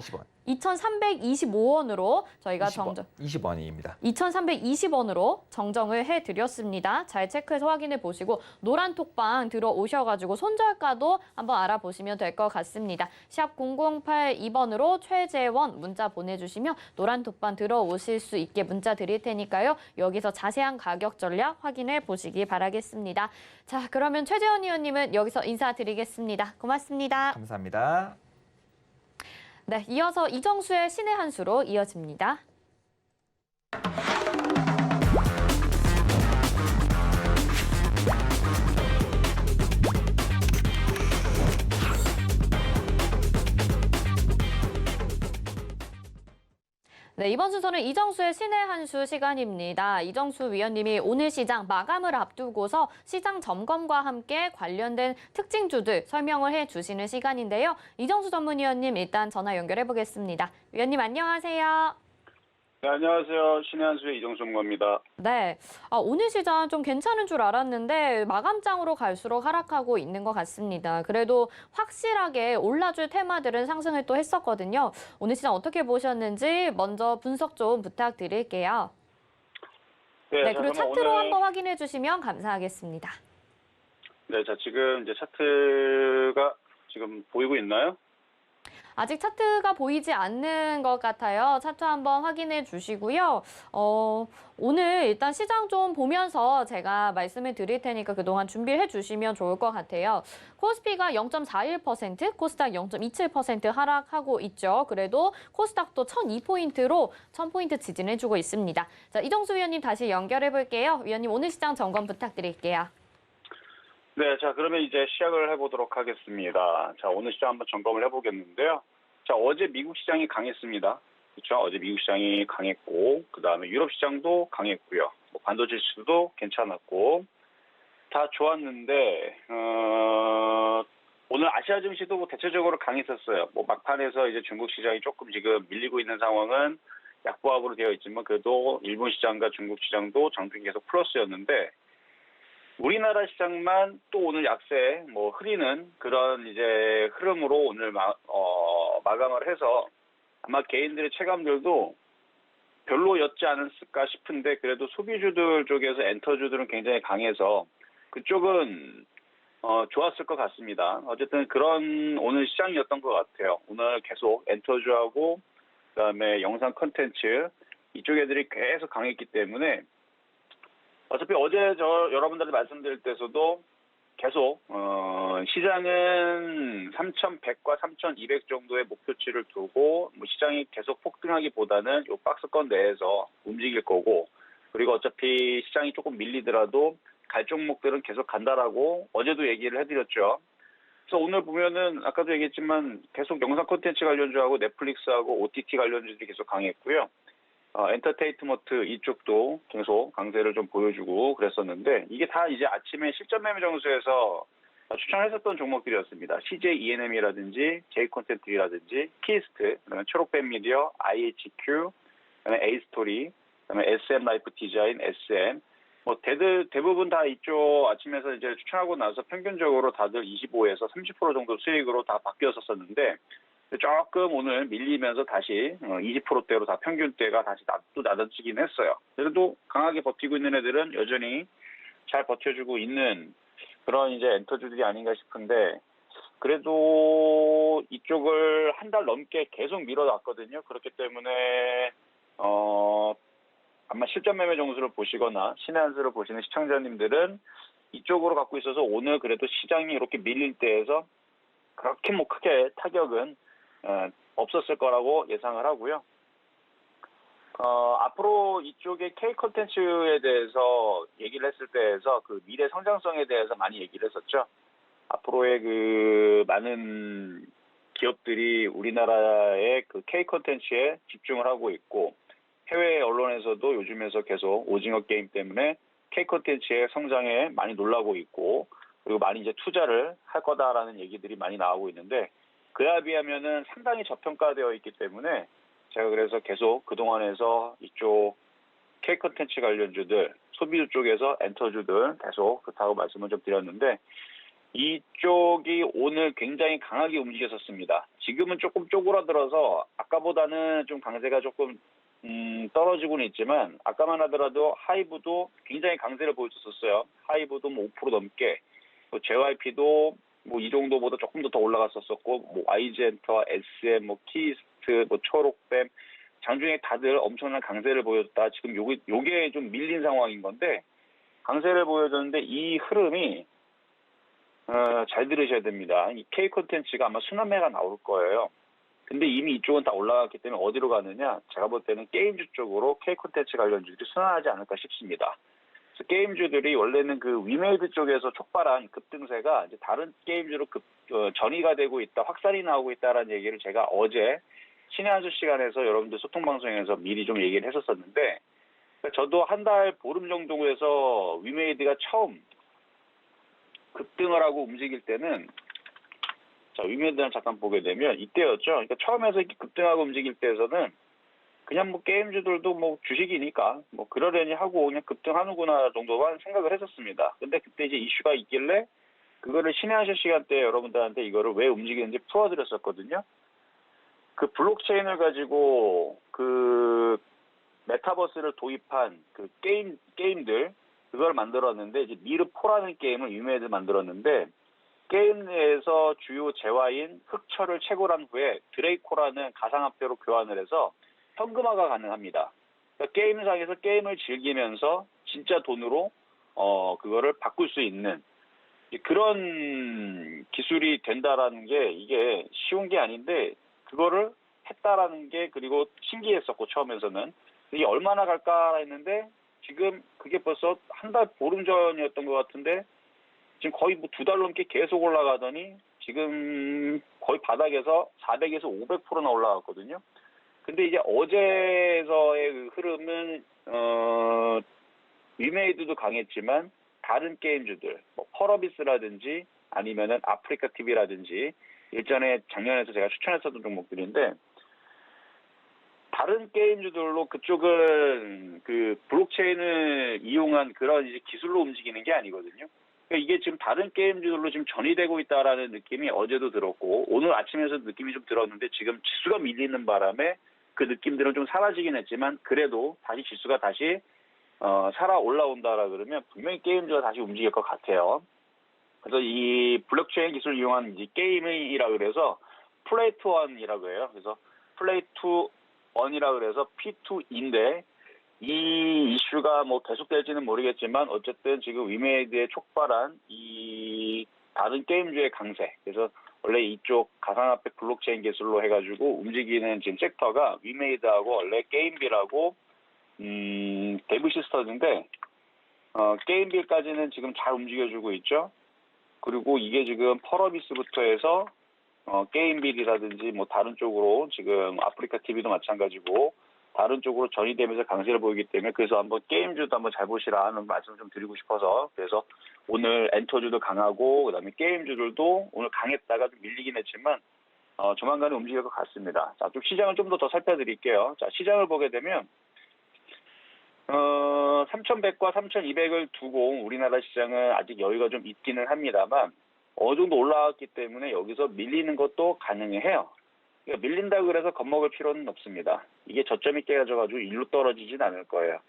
2,325원으로 저희가 20원입니다. 2,320원으로 정정을 해드렸습니다. 잘 체크해서 확인해 보시고 노란 톡방 들어오셔가지고 손절가도 한번 알아보시면 될 것 같습니다. 샵 0082번으로 최재원 문자 보내주시면 노란 톡방 들어오실 수 있게 문자 드릴 테니까요. 여기서 자세한 가격 전략 확인해 보시기 바라겠습니다. 자, 그러면 최재원 의원님은 여기서 인사드리겠습니다. 고맙습니다. 감사합니다. 네, 이어서 이정수의 신의 한 수로 이어집니다. 네, 이번 순서는 이정수의 신의 한 수 시간입니다. 이정수 위원님이 오늘 시장 마감을 앞두고서 시장 점검과 함께 관련된 특징주들 설명을 해주시는 시간인데요. 이정수 전문위원님 일단 전화 연결해 보겠습니다. 위원님 안녕하세요. 네, 안녕하세요. 신의 한 수의 이정수 전문가입니다. 네, 오늘 시장 좀 괜찮은 줄 알았는데 마감장으로 갈수록 하락하고 있는 것 같습니다. 그래도 확실하게 올라줄 테마들은 상승을 또 했었거든요. 오늘 시장 어떻게 보셨는지 먼저 분석 좀 부탁드릴게요. 네, 그리고 차트로 한번 확인해 주시면 감사하겠습니다. 네, 자 지금 이제 차트가 지금 보이고 있나요? 아직 차트가 보이지 않는 것 같아요. 차트 한번 확인해 주시고요. 오늘 일단 시장 좀 보면서 제가 말씀을 드릴 테니까 그동안 준비를 해주시면 좋을 것 같아요. 코스피가 0.41%, 코스닥 0.27% 하락하고 있죠. 그래도 코스닥도 1,002포인트로 1,000포인트 지진해주고 있습니다. 자, 이정수 위원님 다시 연결해 볼게요. 위원님 오늘 시장 점검 부탁드릴게요. 네, 자 그러면 이제 시작을 해보도록 하겠습니다. 자 오늘 시장 한번 점검을 해보겠는데요. 자 어제 미국 시장이 강했습니다. 그렇죠? 어제 미국 시장이 강했고 그 다음에 유럽 시장도 강했고요. 뭐 반도체 지수도 괜찮았고 다 좋았는데 오늘 아시아 증시도 뭐 대체적으로 강했었어요. 뭐 막판에서 이제 중국 시장이 조금 지금 밀리고 있는 상황은 약보합으로 되어 있지만 그래도 일본 시장과 중국 시장도 장중에 계속 플러스였는데. 우리나라 시장만 또 오늘 약세, 뭐 흐리는 그런 이제 흐름으로 오늘 마감을 해서 아마 개인들의 체감들도 별로였지 않았을까 싶은데 그래도 소비주들 쪽에서 엔터주들은 굉장히 강해서 그쪽은 좋았을 것 같습니다. 어쨌든 그런 오늘 시장이었던 것 같아요. 오늘 계속 엔터주하고 그다음에 영상 콘텐츠 이쪽 애들이 계속 강했기 때문에. 어차피 어제 여러분들한테 말씀드릴 때에서도 계속 시장은 3,100과 3,200 정도의 목표치를 두고 뭐 시장이 계속 폭등하기보다는 이 박스권 내에서 움직일 거고 그리고 어차피 시장이 조금 밀리더라도 갈 종목들은 계속 간다라고 어제도 얘기를 해드렸죠. 그래서 오늘 보면은 아까도 얘기했지만 계속 영상 콘텐츠 관련주하고 넷플릭스하고 OTT 관련주들이 계속 강했고요. 엔터테인먼트 이쪽도 계속 강세를 좀 보여주고 그랬었는데 이게 다 이제 아침에 실전 매매 정수에서 추천했었던 종목들이었습니다. CJ E&M이라든지 J 콘텐츠라든지 키스트, 그다음에 초록뱀 미디어, IHQ, 그다음에 A-스토리, 그다음에 SM 라이프 디자인, SM. 뭐 대부분 다 이쪽 아침에서 이제 추천하고 나서 평균적으로 다들 25에서 30% 정도 수익으로 다 바뀌었었는데. 조금 오늘 밀리면서 다시 20%대로 다 평균대가 다시 또 낮아지긴 했어요. 그래도 강하게 버티고 있는 애들은 여전히 잘 버텨주고 있는 그런 이제 엔터주들이 아닌가 싶은데 그래도 이쪽을 한 달 넘게 계속 밀어놨거든요. 그렇기 때문에 아마 실전 매매 정수를 보시거나 신의 한 수를 보시는 시청자님들은 이쪽으로 갖고 있어서 오늘 그래도 시장이 이렇게 밀릴 때에서 그렇게 뭐 크게 타격은 없었을 거라고 예상을 하고요. 앞으로 이쪽에 K 콘텐츠에 대해서 얘기를 했을 때에서 그 미래 성장성에 대해서 많이 얘기를 했었죠. 앞으로의 그 많은 기업들이 우리나라의 그 K 콘텐츠에 집중을 하고 있고 해외 언론에서도 요즘에서 계속 오징어 게임 때문에 K 콘텐츠의 성장에 많이 놀라고 있고 그리고 많이 이제 투자를 할 거다라는 얘기들이 많이 나오고 있는데 그에 비하면은 상당히 저평가되어 있기 때문에 제가 그래서 계속 그동안에서 이쪽 K 콘텐츠 관련주들, 소비주 쪽에서 엔터주들 계속 그렇다고 말씀을 좀 드렸는데 이쪽이 오늘 굉장히 강하게 움직였었습니다. 지금 지금은 조금 쪼그라들어서 아까보다는 좀 강세가 조금 떨어지고는 있지만 아까만 하더라도 하이브도 굉장히 강세를 보여줬었어요. 하이브도 뭐 5% 넘게, 뭐 JYP도 뭐 이 정도보다 조금 더 올라갔었었고, 뭐 YG엔터, SM, 뭐 키스트, 뭐 초록뱀 장중에 다들 엄청난 강세를 보였다. 지금 요게 좀 밀린 상황인 건데 강세를 보여줬는데 이 흐름이 잘 들으셔야 됩니다. 이 K 콘텐츠가 아마 순환매가 나올 거예요. 근데 이미 이쪽은 다 올라갔기 때문에 어디로 가느냐? 제가 볼 때는 게임주 쪽으로 K 콘텐츠 관련주들이 순환하지 않을까 싶습니다. 그래서 게임주들이 원래는 그 위메이드 쪽에서 촉발한 급등세가 이제 다른 게임주로 전이가 되고 있다, 확산이 나오고 있다라는 얘기를 제가 어제 신의 한수 시간에서 여러분들 소통 방송에서 미리 좀 얘기를 했었었는데, 저도 한 달 보름 정도에서 위메이드가 처음 급등을 하고 움직일 때는, 자, 위메이드를 잠깐 보게 되면 이때였죠. 그러니까 처음에서 이렇게 급등하고 움직일 때에서는 그냥 뭐 게임주들도 뭐 주식이니까 뭐 그러려니 하고 그냥 급등하는구나 정도만 생각을 했었습니다. 근데 그때 이제 이슈가 있길래 그거를 신의 한수 시간 때 여러분들한테 이거를 왜 움직이는지 풀어드렸었거든요. 그 블록체인을 가지고 그 메타버스를 도입한 그 게임들, 그걸 만들었는데, 이제 미르4라는 게임을 위메이드 만들었는데, 게임 내에서 주요 재화인 흑철을 채굴한 후에 드레이코라는 가상화폐로 교환을 해서 현금화가 가능합니다. 그러니까 게임상에서 게임을 즐기면서 진짜 돈으로 그거를 바꿀 수 있는 그런 기술이 된다라는 게 이게 쉬운 게 아닌데, 그거를 했다라는 게 그리고 신기했었고, 처음에서는 이게 얼마나 갈까 했는데 지금 그게 벌써 한 달 보름 전이었던 것 같은데 지금 거의 뭐 2달 넘게 계속 올라가더니 지금 거의 바닥에서 400에서 500%나 올라갔거든요. 근데 이제 어제에서의 그 흐름은 위메이드도 강했지만 다른 게임주들, 뭐 펄어비스라든지 아니면은 아프리카 TV라든지 일전에 작년에서 제가 추천했었던 종목들인데, 다른 게임주들로 그쪽은 그 블록체인을 이용한 그런 이제 기술로 움직이는 게 아니거든요. 그러니까 이게 지금 다른 게임주들로 지금 전이되고 있다라는 느낌이 어제도 들었고 오늘 아침에서 느낌이 좀 들었는데, 지금 지수가 밀리는 바람에 그 느낌들은 좀 사라지긴 했지만 그래도 다시 지수가 다시 살아 올라온다라 그러면 분명히 게임주가 다시 움직일 것 같아요. 그래서 이 블록체인 기술을 이용한 이제 게임이라 그래서 플레이 투 원이라고 해요. 그래서 플레이 투 원이라 그래서 P2인데 이 이슈가 뭐 계속될지는 모르겠지만 어쨌든 지금 위메이드에 촉발한 이 다른 게임주의 강세, 그래서 원래 이쪽 가상화폐 블록체인 기술로 해가지고 움직이는 지금 섹터가 위메이드하고 원래 게임빌하고 데브시스터즈인데 게임빌까지는 지금 잘 움직여주고 있죠. 그리고 이게 지금 펄어비스부터 해서 게임빌이라든지 뭐 다른 쪽으로 지금 아프리카 TV도 마찬가지고 다른 쪽으로 전이되면서 강세를 보이기 때문에, 그래서 한번 게임주도 한번 잘 보시라 하는 말씀을 좀 드리고 싶어서, 그래서 오늘 엔터주도 강하고 그다음에 게임주들도 오늘 강했다가 좀 밀리긴 했지만 조만간에 움직일 것 같습니다. 자, 좀 시장을 좀 더 살펴드릴게요. 자, 시장을 보게 되면 3,100과 3,200을 두고 우리나라 시장은 아직 여유가 좀 있기는 합니다만 어느 정도 올라왔기 때문에 여기서 밀리는 것도 가능해요. 그러니까 밀린다고 그래서 겁먹을 필요는 없습니다. 이게 저점이 깨져가지고 일로 떨어지진 않을 거예요.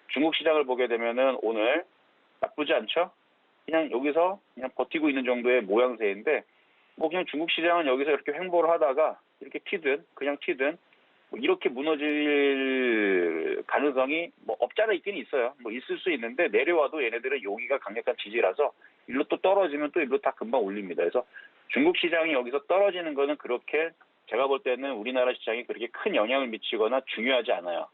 중국 시장을 보게 되면은 오늘 나쁘지 않죠? 그냥 여기서 그냥 버티고 있는 정도의 모양새인데, 뭐 그냥 중국 시장은 여기서 이렇게 횡보를 하다가 이렇게 튀든 그냥 튀든 뭐 이렇게 무너질 가능성이 뭐 없잖아 있긴 있어요. 뭐 있을 수 있는데 내려와도 얘네들은 여기가 강력한 지지라서 일로 또 떨어지면 또 일로 다 금방 올립니다. 그래서 중국 시장이 여기서 떨어지는 거는 그렇게 제가 볼 때는 우리나라 시장이 그렇게 큰 영향을 미치거나 중요하지 않아요.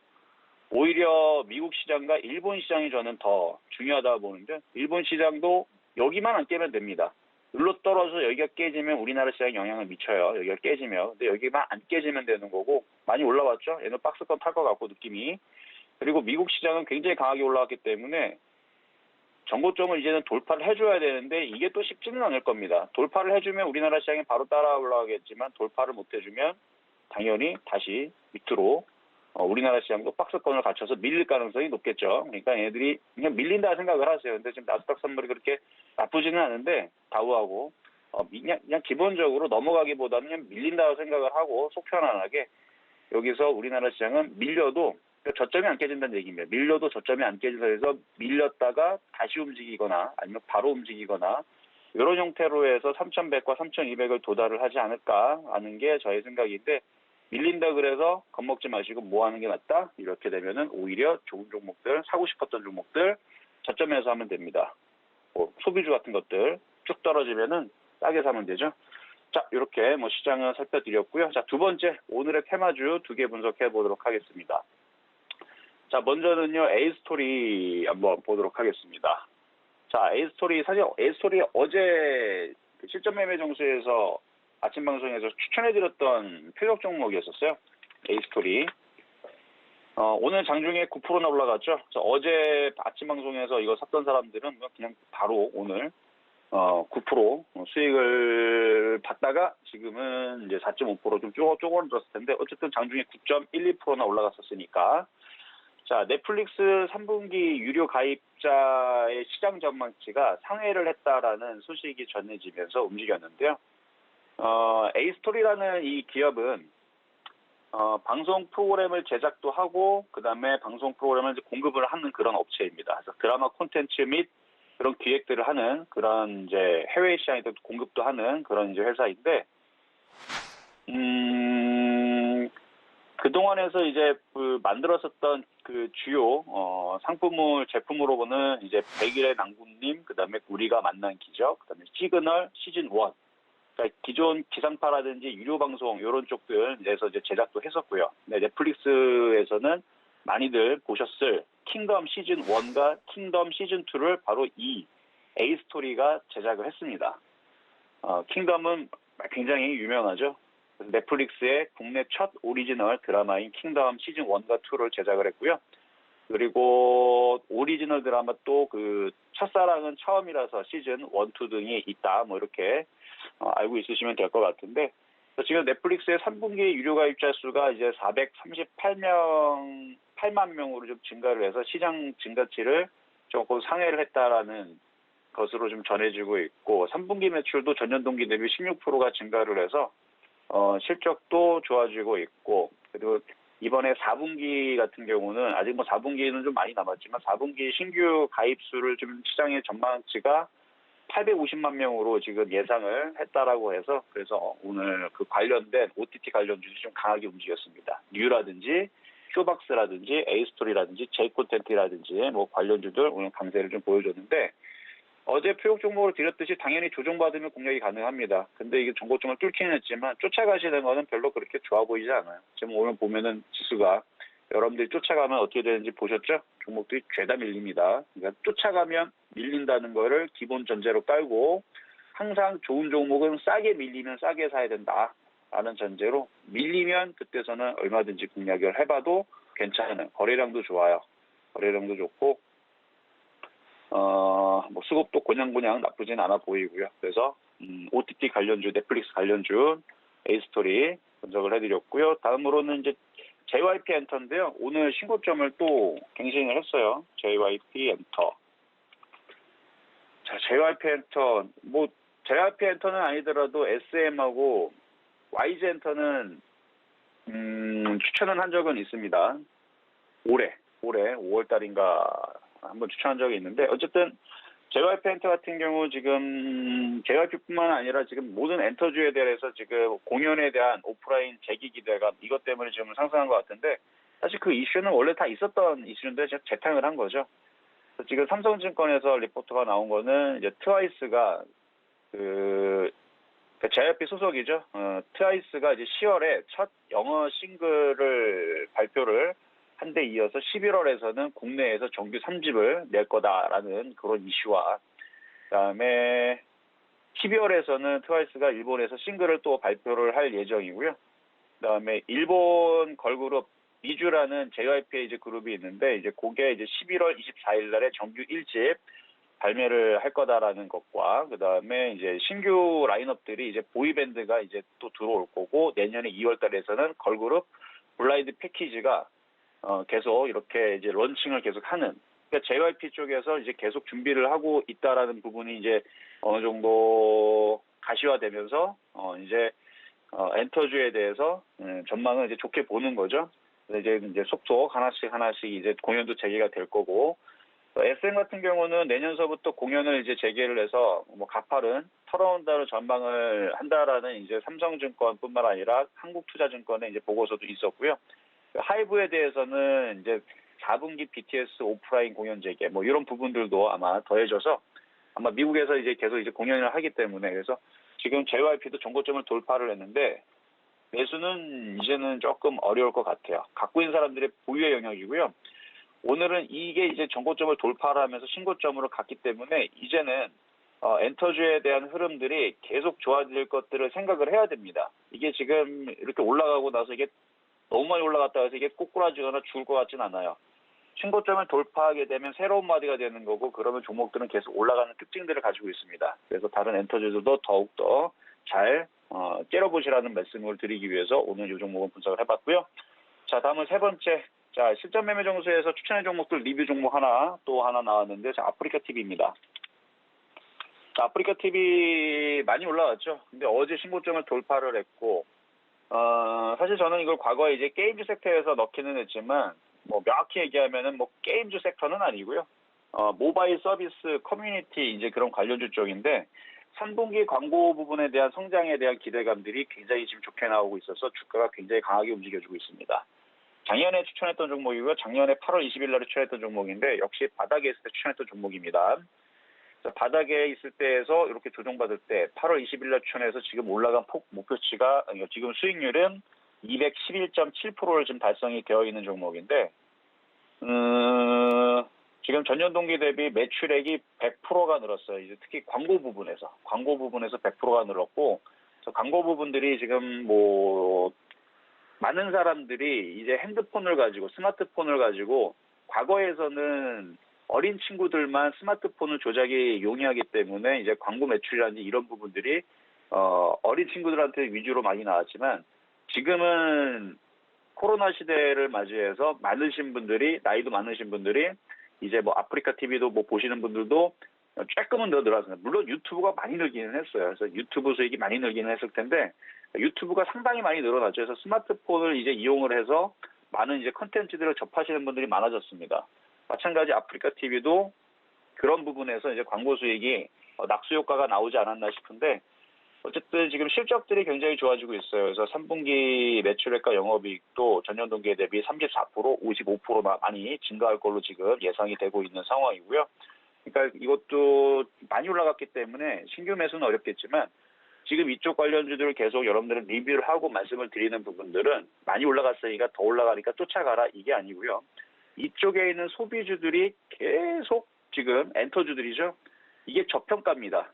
오히려 미국 시장과 일본 시장이 저는 더 중요하다고 보는데, 일본 시장도 여기만 안 깨면 됩니다. 일로 떨어져서 여기가 깨지면 우리나라 시장에 영향을 미쳐요. 여기가 깨지면. 근데 여기만 안 깨지면 되는 거고, 많이 올라왔죠? 얘는 박스권 탈 것 같고 느낌이. 그리고 미국 시장은 굉장히 강하게 올라왔기 때문에 정고점을 이제는 돌파를 해줘야 되는데 이게 또 쉽지는 않을 겁니다. 돌파를 해주면 우리나라 시장이 바로 따라 올라가겠지만 돌파를 못 해주면 당연히 다시 밑으로 우리나라 시장도 박스권을 갖춰서 밀릴 가능성이 높겠죠. 그러니까 얘네들이 그냥 밀린다 생각을 하세요. 근데 지금 나스닥 선물이 그렇게 나쁘지는 않은데 다우하고 그냥 기본적으로 넘어가기보다는 그냥 밀린다고 생각을 하고 속 편안하게 여기서 우리나라 시장은 밀려도 저점이 안 깨진다는 얘기입니다. 밀려도 저점이 안 깨진다 해서 밀렸다가 다시 움직이거나 아니면 바로 움직이거나 이런 형태로 해서 3,100과 3,200을 도달을 하지 않을까 하는 게 저의 생각인데 밀린다 그래서 겁먹지 마시고 뭐 하는 게 낫다? 이렇게 되면은 오히려 좋은 종목들, 사고 싶었던 종목들 저점에서 하면 됩니다. 소비주 같은 것들 쭉 떨어지면은 싸게 사면 되죠. 자, 이렇게 시장을 살펴드렸고요. 자, 두 번째, 오늘의 테마주 2개 분석해 보도록 하겠습니다. 자, 먼저는요, A스토리 한번 보도록 하겠습니다. 자, A스토리, 사실 A스토리 어제 실전 매매 정수에서 아침 방송에서 추천해드렸던 표적 종목이었었어요. A스토리. 오늘 장중에 9%나 올라갔죠. 어제 아침 방송에서 이거 샀던 사람들은 그냥 바로 오늘 9% 수익을 받다가 지금은 이제 4.5% 좀 쪼그러들었을 텐데 어쨌든 장중에 9.12%나 올라갔었으니까 자 넷플릭스 3분기 유료 가입자의 시장 전망치가 상회를 했다라는 소식이 전해지면서 움직였는데요. A스토리라는 이 기업은 방송 프로그램을 제작도 하고 그다음에 방송 프로그램을 이제 공급을 하는 그런 업체입니다. 그래서 드라마 콘텐츠 및 그런 기획들을 하는 그런 이제 해외 시장에도 공급도 하는 그런 이제 회사인데, 그동안에서 이제 만들었었던 그 주요, 상품을 제품으로는 이제 100일의 낭군님, 그 다음에 우리가 만난 기적, 그 다음에 시그널 시즌 1. 그러니까 기존 기상파라든지 유료방송, 이런 쪽들에서 이제 제작도 했었고요. 네, 넷플릭스에서는 많이들 보셨을 킹덤 시즌 1과 킹덤 시즌 2를 바로 이 A스토리가 제작을 했습니다. 킹덤은 굉장히 유명하죠. 그래서 넷플릭스의 국내 첫 오리지널 드라마인 킹덤 시즌 1과 2를 제작을 했고요. 그리고 오리지널 드라마 또 그 첫사랑은 처음이라서 시즌 1, 2 등이 있다. 이렇게 알고 있으시면 될 것 같은데 지금 넷플릭스의 3분기 유료 가입자 수가 이제 8만 명으로 좀 증가를 해서 시장 증가치를 조금 상회를 했다라는 것으로 좀 전해지고 있고 3분기 매출도 전년 동기 대비 16%가 증가를 해서 실적도 좋아지고 있고 그리고 이번에 4분기 같은 경우는 아직 4분기는 좀 많이 남았지만 4분기 신규 가입 수를 좀 시장의 전망치가 850만 명으로 지금 예상을 했다라고 해서 그래서 오늘 그 관련된 OTT 관련주들이 좀 강하게 움직였습니다. 뉴라든지 쇼박스라든지 A스토리라든지 J콘텐츠라든지 관련주들 오늘 강세를 좀 보여줬는데 어제 표적 종목을 드렸듯이 당연히 조정받으면 공략이 가능합니다. 근데 이게 정고점을 뚫기는 했지만 쫓아가시는 거는 별로 그렇게 좋아 보이지 않아요. 지금 오늘 보면은 지수가 여러분들이 쫓아가면 어떻게 되는지 보셨죠? 종목들이 죄다 밀립니다. 그러니까 쫓아가면 밀린다는 거를 기본 전제로 깔고 항상 좋은 종목은 싸게 밀리면 싸게 사야 된다라는 전제로 밀리면 그때서는 얼마든지 공략을 해봐도 괜찮은 거래량도 좋아요. 거래량도 좋고 수급도 고냥고냥 나쁘진 않아 보이고요. 그래서 OTT 관련주, 넷플릭스 관련주 A스토리 분석을 해드렸고요. 다음으로는 이제 JYP 엔터인데요. 오늘 신고점을 또 갱신을 했어요. JYP 엔터. 자, JYP 엔터. JYP 엔터는 아니더라도 SM하고 YG 엔터는 추천을 한 적은 있습니다. 올해 5월달인가 한번 추천한 적이 있는데 어쨌든 JYP 엔터 같은 경우 지금 JYP뿐만 아니라 지금 모든 엔터주에 대해서 지금 공연에 대한 오프라인 재기 기대감 이것 때문에 지금 상승한 것 같은데 사실 그 이슈는 원래 다 있었던 이슈인데 재탕을 한 거죠. 지금 삼성증권에서 리포트가 나온 거는 이제 트와이스가 JYP 소속이죠. 트와이스가 이제 10월에 첫 영어 싱글을 발표를 한 데 이어서 11월에서는 국내에서 정규 3집을 낼 거다라는 그런 이슈와 그다음에 12월에서는 트와이스가 일본에서 싱글을 또 발표를 할 예정이고요. 그다음에 일본 걸그룹 미주라는 JYP의 이제 그룹이 있는데 이제 그게 이제 11월 24일 날에 정규 1집 발매를 할 거다라는 것과 그다음에 이제 신규 라인업들이 이제 보이밴드가 이제 또 들어올 거고 내년에 2월 달에서는 걸그룹 블라인드 패키지가 계속 이렇게 이제 런칭을 계속 하는. 그러니까 JYP 쪽에서 이제 계속 준비를 하고 있다라는 부분이 이제 어느 정도 가시화되면서 이제 엔터주에 대해서 전망을 이제 좋게 보는 거죠. 그래서 이제 속속 하나씩 이제 공연도 재개가 될 거고, SM 같은 경우는 내년서부터 공연을 이제 재개를 해서 뭐 가파른 털어온다는 전망을 한다라는 이제 삼성증권뿐만 아니라 한국투자증권의 이제 보고서도 있었고요. 하이브에 대해서는 이제 4분기 BTS 오프라인 공연 재개 뭐 이런 부분들도 아마 더해져서 아마 미국에서 이제 계속 이제 공연을 하기 때문에, 그래서 지금 JYP도 정고점을 돌파를 했는데 매수는 이제는 조금 어려울 것 같아요. 갖고 있는 사람들의 보유의 영역이고요. 오늘은 이게 이제 정고점을 돌파를 하면서 신고점으로 갔기 때문에 이제는 엔터주에 대한 흐름들이 계속 좋아질 것들을 생각을 해야 됩니다. 이게 지금 이렇게 올라가고 나서 이게 너무 많이 올라갔다 해서 이게 꼬꾸라지거나 죽을 것 같진 않아요. 신고점을 돌파하게 되면 새로운 마디가 되는 거고, 그러면 종목들은 계속 올라가는 특징들을 가지고 있습니다. 그래서 다른 엔터주들도 더욱더 잘 째려보시라는 말씀을 드리기 위해서 오늘 이 종목은 분석을 해봤고요. 자, 다음은 세 번째. 자, 실전 매매 정수에서 추천의 종목들 리뷰 종목 또 하나 나왔는데, 자, 아프리카 TV입니다. 자, 아프리카 TV 많이 올라왔죠. 근데 어제 신고점을 돌파를 했고, 사실 저는 이걸 과거에 이제 게임주 섹터에서 넣기는 했지만, 뭐 명확히 얘기하면은 뭐 게임주 섹터는 아니고요. 모바일 서비스 커뮤니티 이제 그런 관련주 쪽인데, 3분기 광고 부분에 대한 성장에 대한 기대감들이 굉장히 지금 좋게 나오고 있어서 주가가 굉장히 강하게 움직여주고 있습니다. 작년에 추천했던 종목이고요. 작년에 8월 20일 날에 추천했던 종목인데 역시 바닥에 있을 때 추천했던 종목입니다. 바닥에 있을 때에서 이렇게 조정받을 때 8월 20일 날 추천해서 지금 올라간 목표치가 지금 수익률은 211.7%를 지금 달성이 되어 있는 종목인데, 지금 전년 동기 대비 매출액이 100%가 늘었어요. 이제 특히 광고 부분에서 100%가 늘었고, 광고 부분들이 지금 뭐 많은 사람들이 이제 핸드폰을 가지고 스마트폰을 가지고, 과거에서는 어린 친구들만 스마트폰을 조작이 용이하기 때문에 이제 광고 매출이라든지 이런 부분들이 어린 친구들한테 위주로 많이 나왔지만, 지금은 코로나 시대를 맞이해서 많으신 분들이, 나이도 많으신 분들이 이제 뭐 아프리카 TV도 뭐 보시는 분들도 조금은 더 늘었습니다. 물론 유튜브가 많이 늘기는 했어요. 그래서 유튜브 수익이 많이 늘기는 했을 텐데 유튜브가 상당히 많이 늘어났죠. 그래서 스마트폰을 이제 이용을 해서 많은 이제 컨텐츠들을 접하시는 분들이 많아졌습니다. 마찬가지 아프리카 TV도 그런 부분에서 이제 광고 수익이 낙수 효과가 나오지 않았나 싶은데, 어쨌든 지금 실적들이 굉장히 좋아지고 있어요. 그래서 3분기 매출액과 영업이익도 전년 동기에 대비 34%, 55% 많이 증가할 걸로 지금 예상이 되고 있는 상황이고요. 그러니까 이것도 많이 올라갔기 때문에 신규 매수는 어렵겠지만, 지금 이쪽 관련주들을 계속 여러분들은 리뷰를 하고 말씀을 드리는 부분들은 많이 올라갔으니까 더 올라가니까 쫓아가라 이게 아니고요. 이쪽에 있는 소비주들이 계속 지금 엔터주들이죠. 이게 저평가입니다.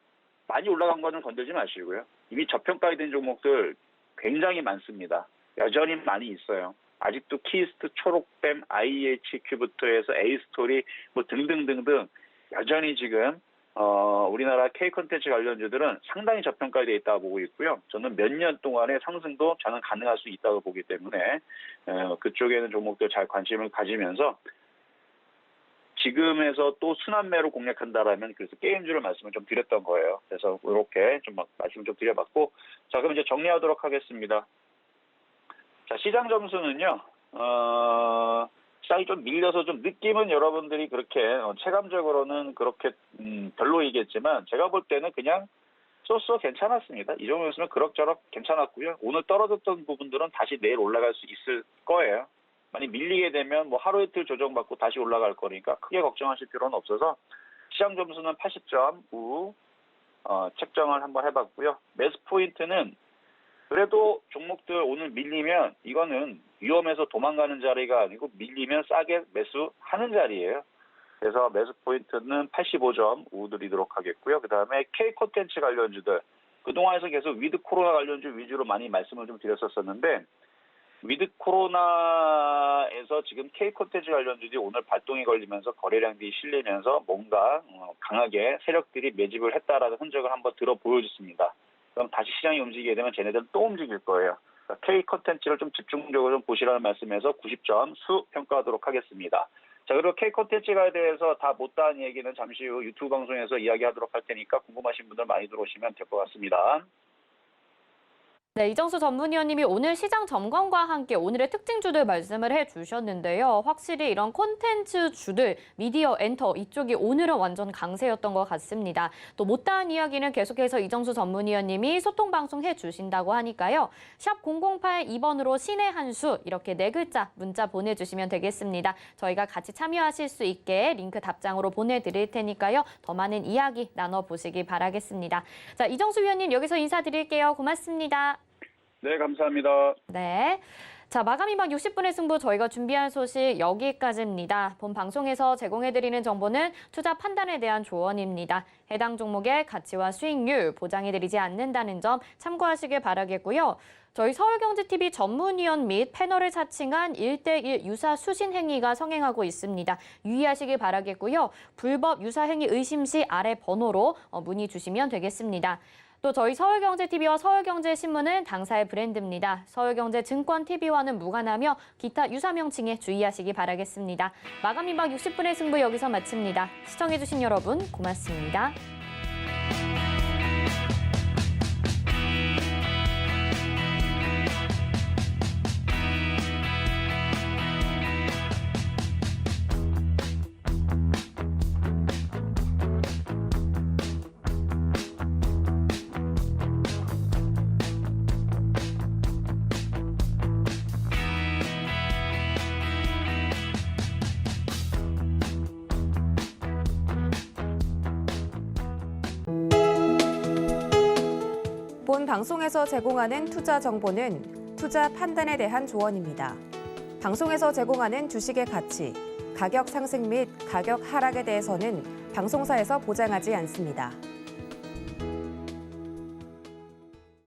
많이 올라간 거는 건들지 마시고요. 이미 저평가에 된 종목들 굉장히 많습니다. 여전히 많이 있어요. 아직도 키스트, 초록뱀, IHQ부터 해서 A스토리 뭐 등등등등 여전히 지금 우리나라 K콘텐츠 관련주들은 상당히 저평가에 돼 있다고 보고 있고요. 저는 몇 년 동안의 상승도 저는 가능할 수 있다고 보기 때문에 그쪽에는 종목들 잘 관심을 가지면서, 지금에서 또 순환매로 공략한다라면 그래서 게임주를 말씀을 좀 드렸던 거예요. 그래서 이렇게 좀 말씀을 좀 드려봤고, 자, 그럼 이제 정리하도록 하겠습니다. 자, 시장 점수는요, 시장이 좀 밀려서 좀 느낌은 여러분들이 그렇게 체감적으로는 그렇게 별로이겠지만, 제가 볼 때는 그냥 쏘쏘 괜찮았습니다. 이 정도였으면 그럭저럭 괜찮았고요. 오늘 떨어졌던 부분들은 다시 내일 올라갈 수 있을 거예요. 많이 밀리게 되면 뭐 하루 이틀 조정받고 다시 올라갈 거니까 크게 걱정하실 필요는 없어서 시장 점수는 80점 우 책정을 한번 해봤고요. 매수 포인트는 그래도 종목들 오늘 밀리면 이거는 위험해서 도망가는 자리가 아니고 밀리면 싸게 매수하는 자리예요. 그래서 매수 포인트는 85점 우 드리도록 하겠고요. 그 다음에 K콘텐츠 관련주들, 그동안에서 계속 위드 코로나 관련주 위주로 많이 말씀을 좀 드렸었는데, 위드 코로나에서 지금 K콘텐츠 관련주들이 오늘 발동이 걸리면서 거래량들이 실리면서 뭔가 강하게 세력들이 매집을 했다라는 흔적을 한번 들어 보여줬습니다. 그럼 다시 시장이 움직이게 되면 쟤네들은 또 움직일 거예요. 그러니까 K콘텐츠를 좀 집중적으로 좀 보시라는 말씀에서 90점 수 평가하도록 하겠습니다. 자, 그리고 K 콘텐츠가에 대해서 다 못다한 얘기는 잠시 후 유튜브 방송에서 이야기하도록 할 테니까 궁금하신 분들 많이 들어오시면 될 것 같습니다. 네, 이정수 전문위원님이 오늘 시장 점검과 함께 오늘의 특징주들 말씀을 해주셨는데요. 확실히 이런 콘텐츠 주들, 미디어 엔터 이쪽이 오늘은 완전 강세였던 것 같습니다. 또 못다한 이야기는 계속해서 이정수 전문위원님이 소통방송 해주신다고 하니까요. 샵 0082번으로 신의 한 수 이렇게 4글자 문자 보내주시면 되겠습니다. 저희가 같이 참여하실 수 있게 링크 답장으로 보내드릴 테니까요. 더 많은 이야기 나눠보시기 바라겠습니다. 자, 이정수 위원님 여기서 인사드릴게요. 고맙습니다. 네, 감사합니다. 네. 자, 마감이막 60분의 승부 저희가 준비한 소식 여기까지입니다. 본 방송에서 제공해드리는 정보는 투자 판단에 대한 조언입니다. 해당 종목의 가치와 수익률 보장해드리지 않는다는 점 참고하시길 바라겠고요. 저희 서울경제TV 전문위원 및 패널을 사칭한 1대1 유사 수신 행위가 성행하고 있습니다. 유의하시길 바라겠고요. 불법 유사 행위 의심 시 아래 번호로 문의 주시면 되겠습니다. 또 저희 서울경제TV와 서울경제신문은 당사의 브랜드입니다. 서울경제증권TV와는 무관하며 기타 유사 명칭에 주의하시기 바라겠습니다. 마감이막 60분의 승부 여기서 마칩니다. 시청해주신 여러분 고맙습니다. 본 방송에서 제공하는 투자 정보는 투자 판단에 대한 조언입니다. 방송에서 제공하는 주식의 가치, 가격 상승 및 가격 하락에 대해서는 방송사에서 보장하지 않습니다.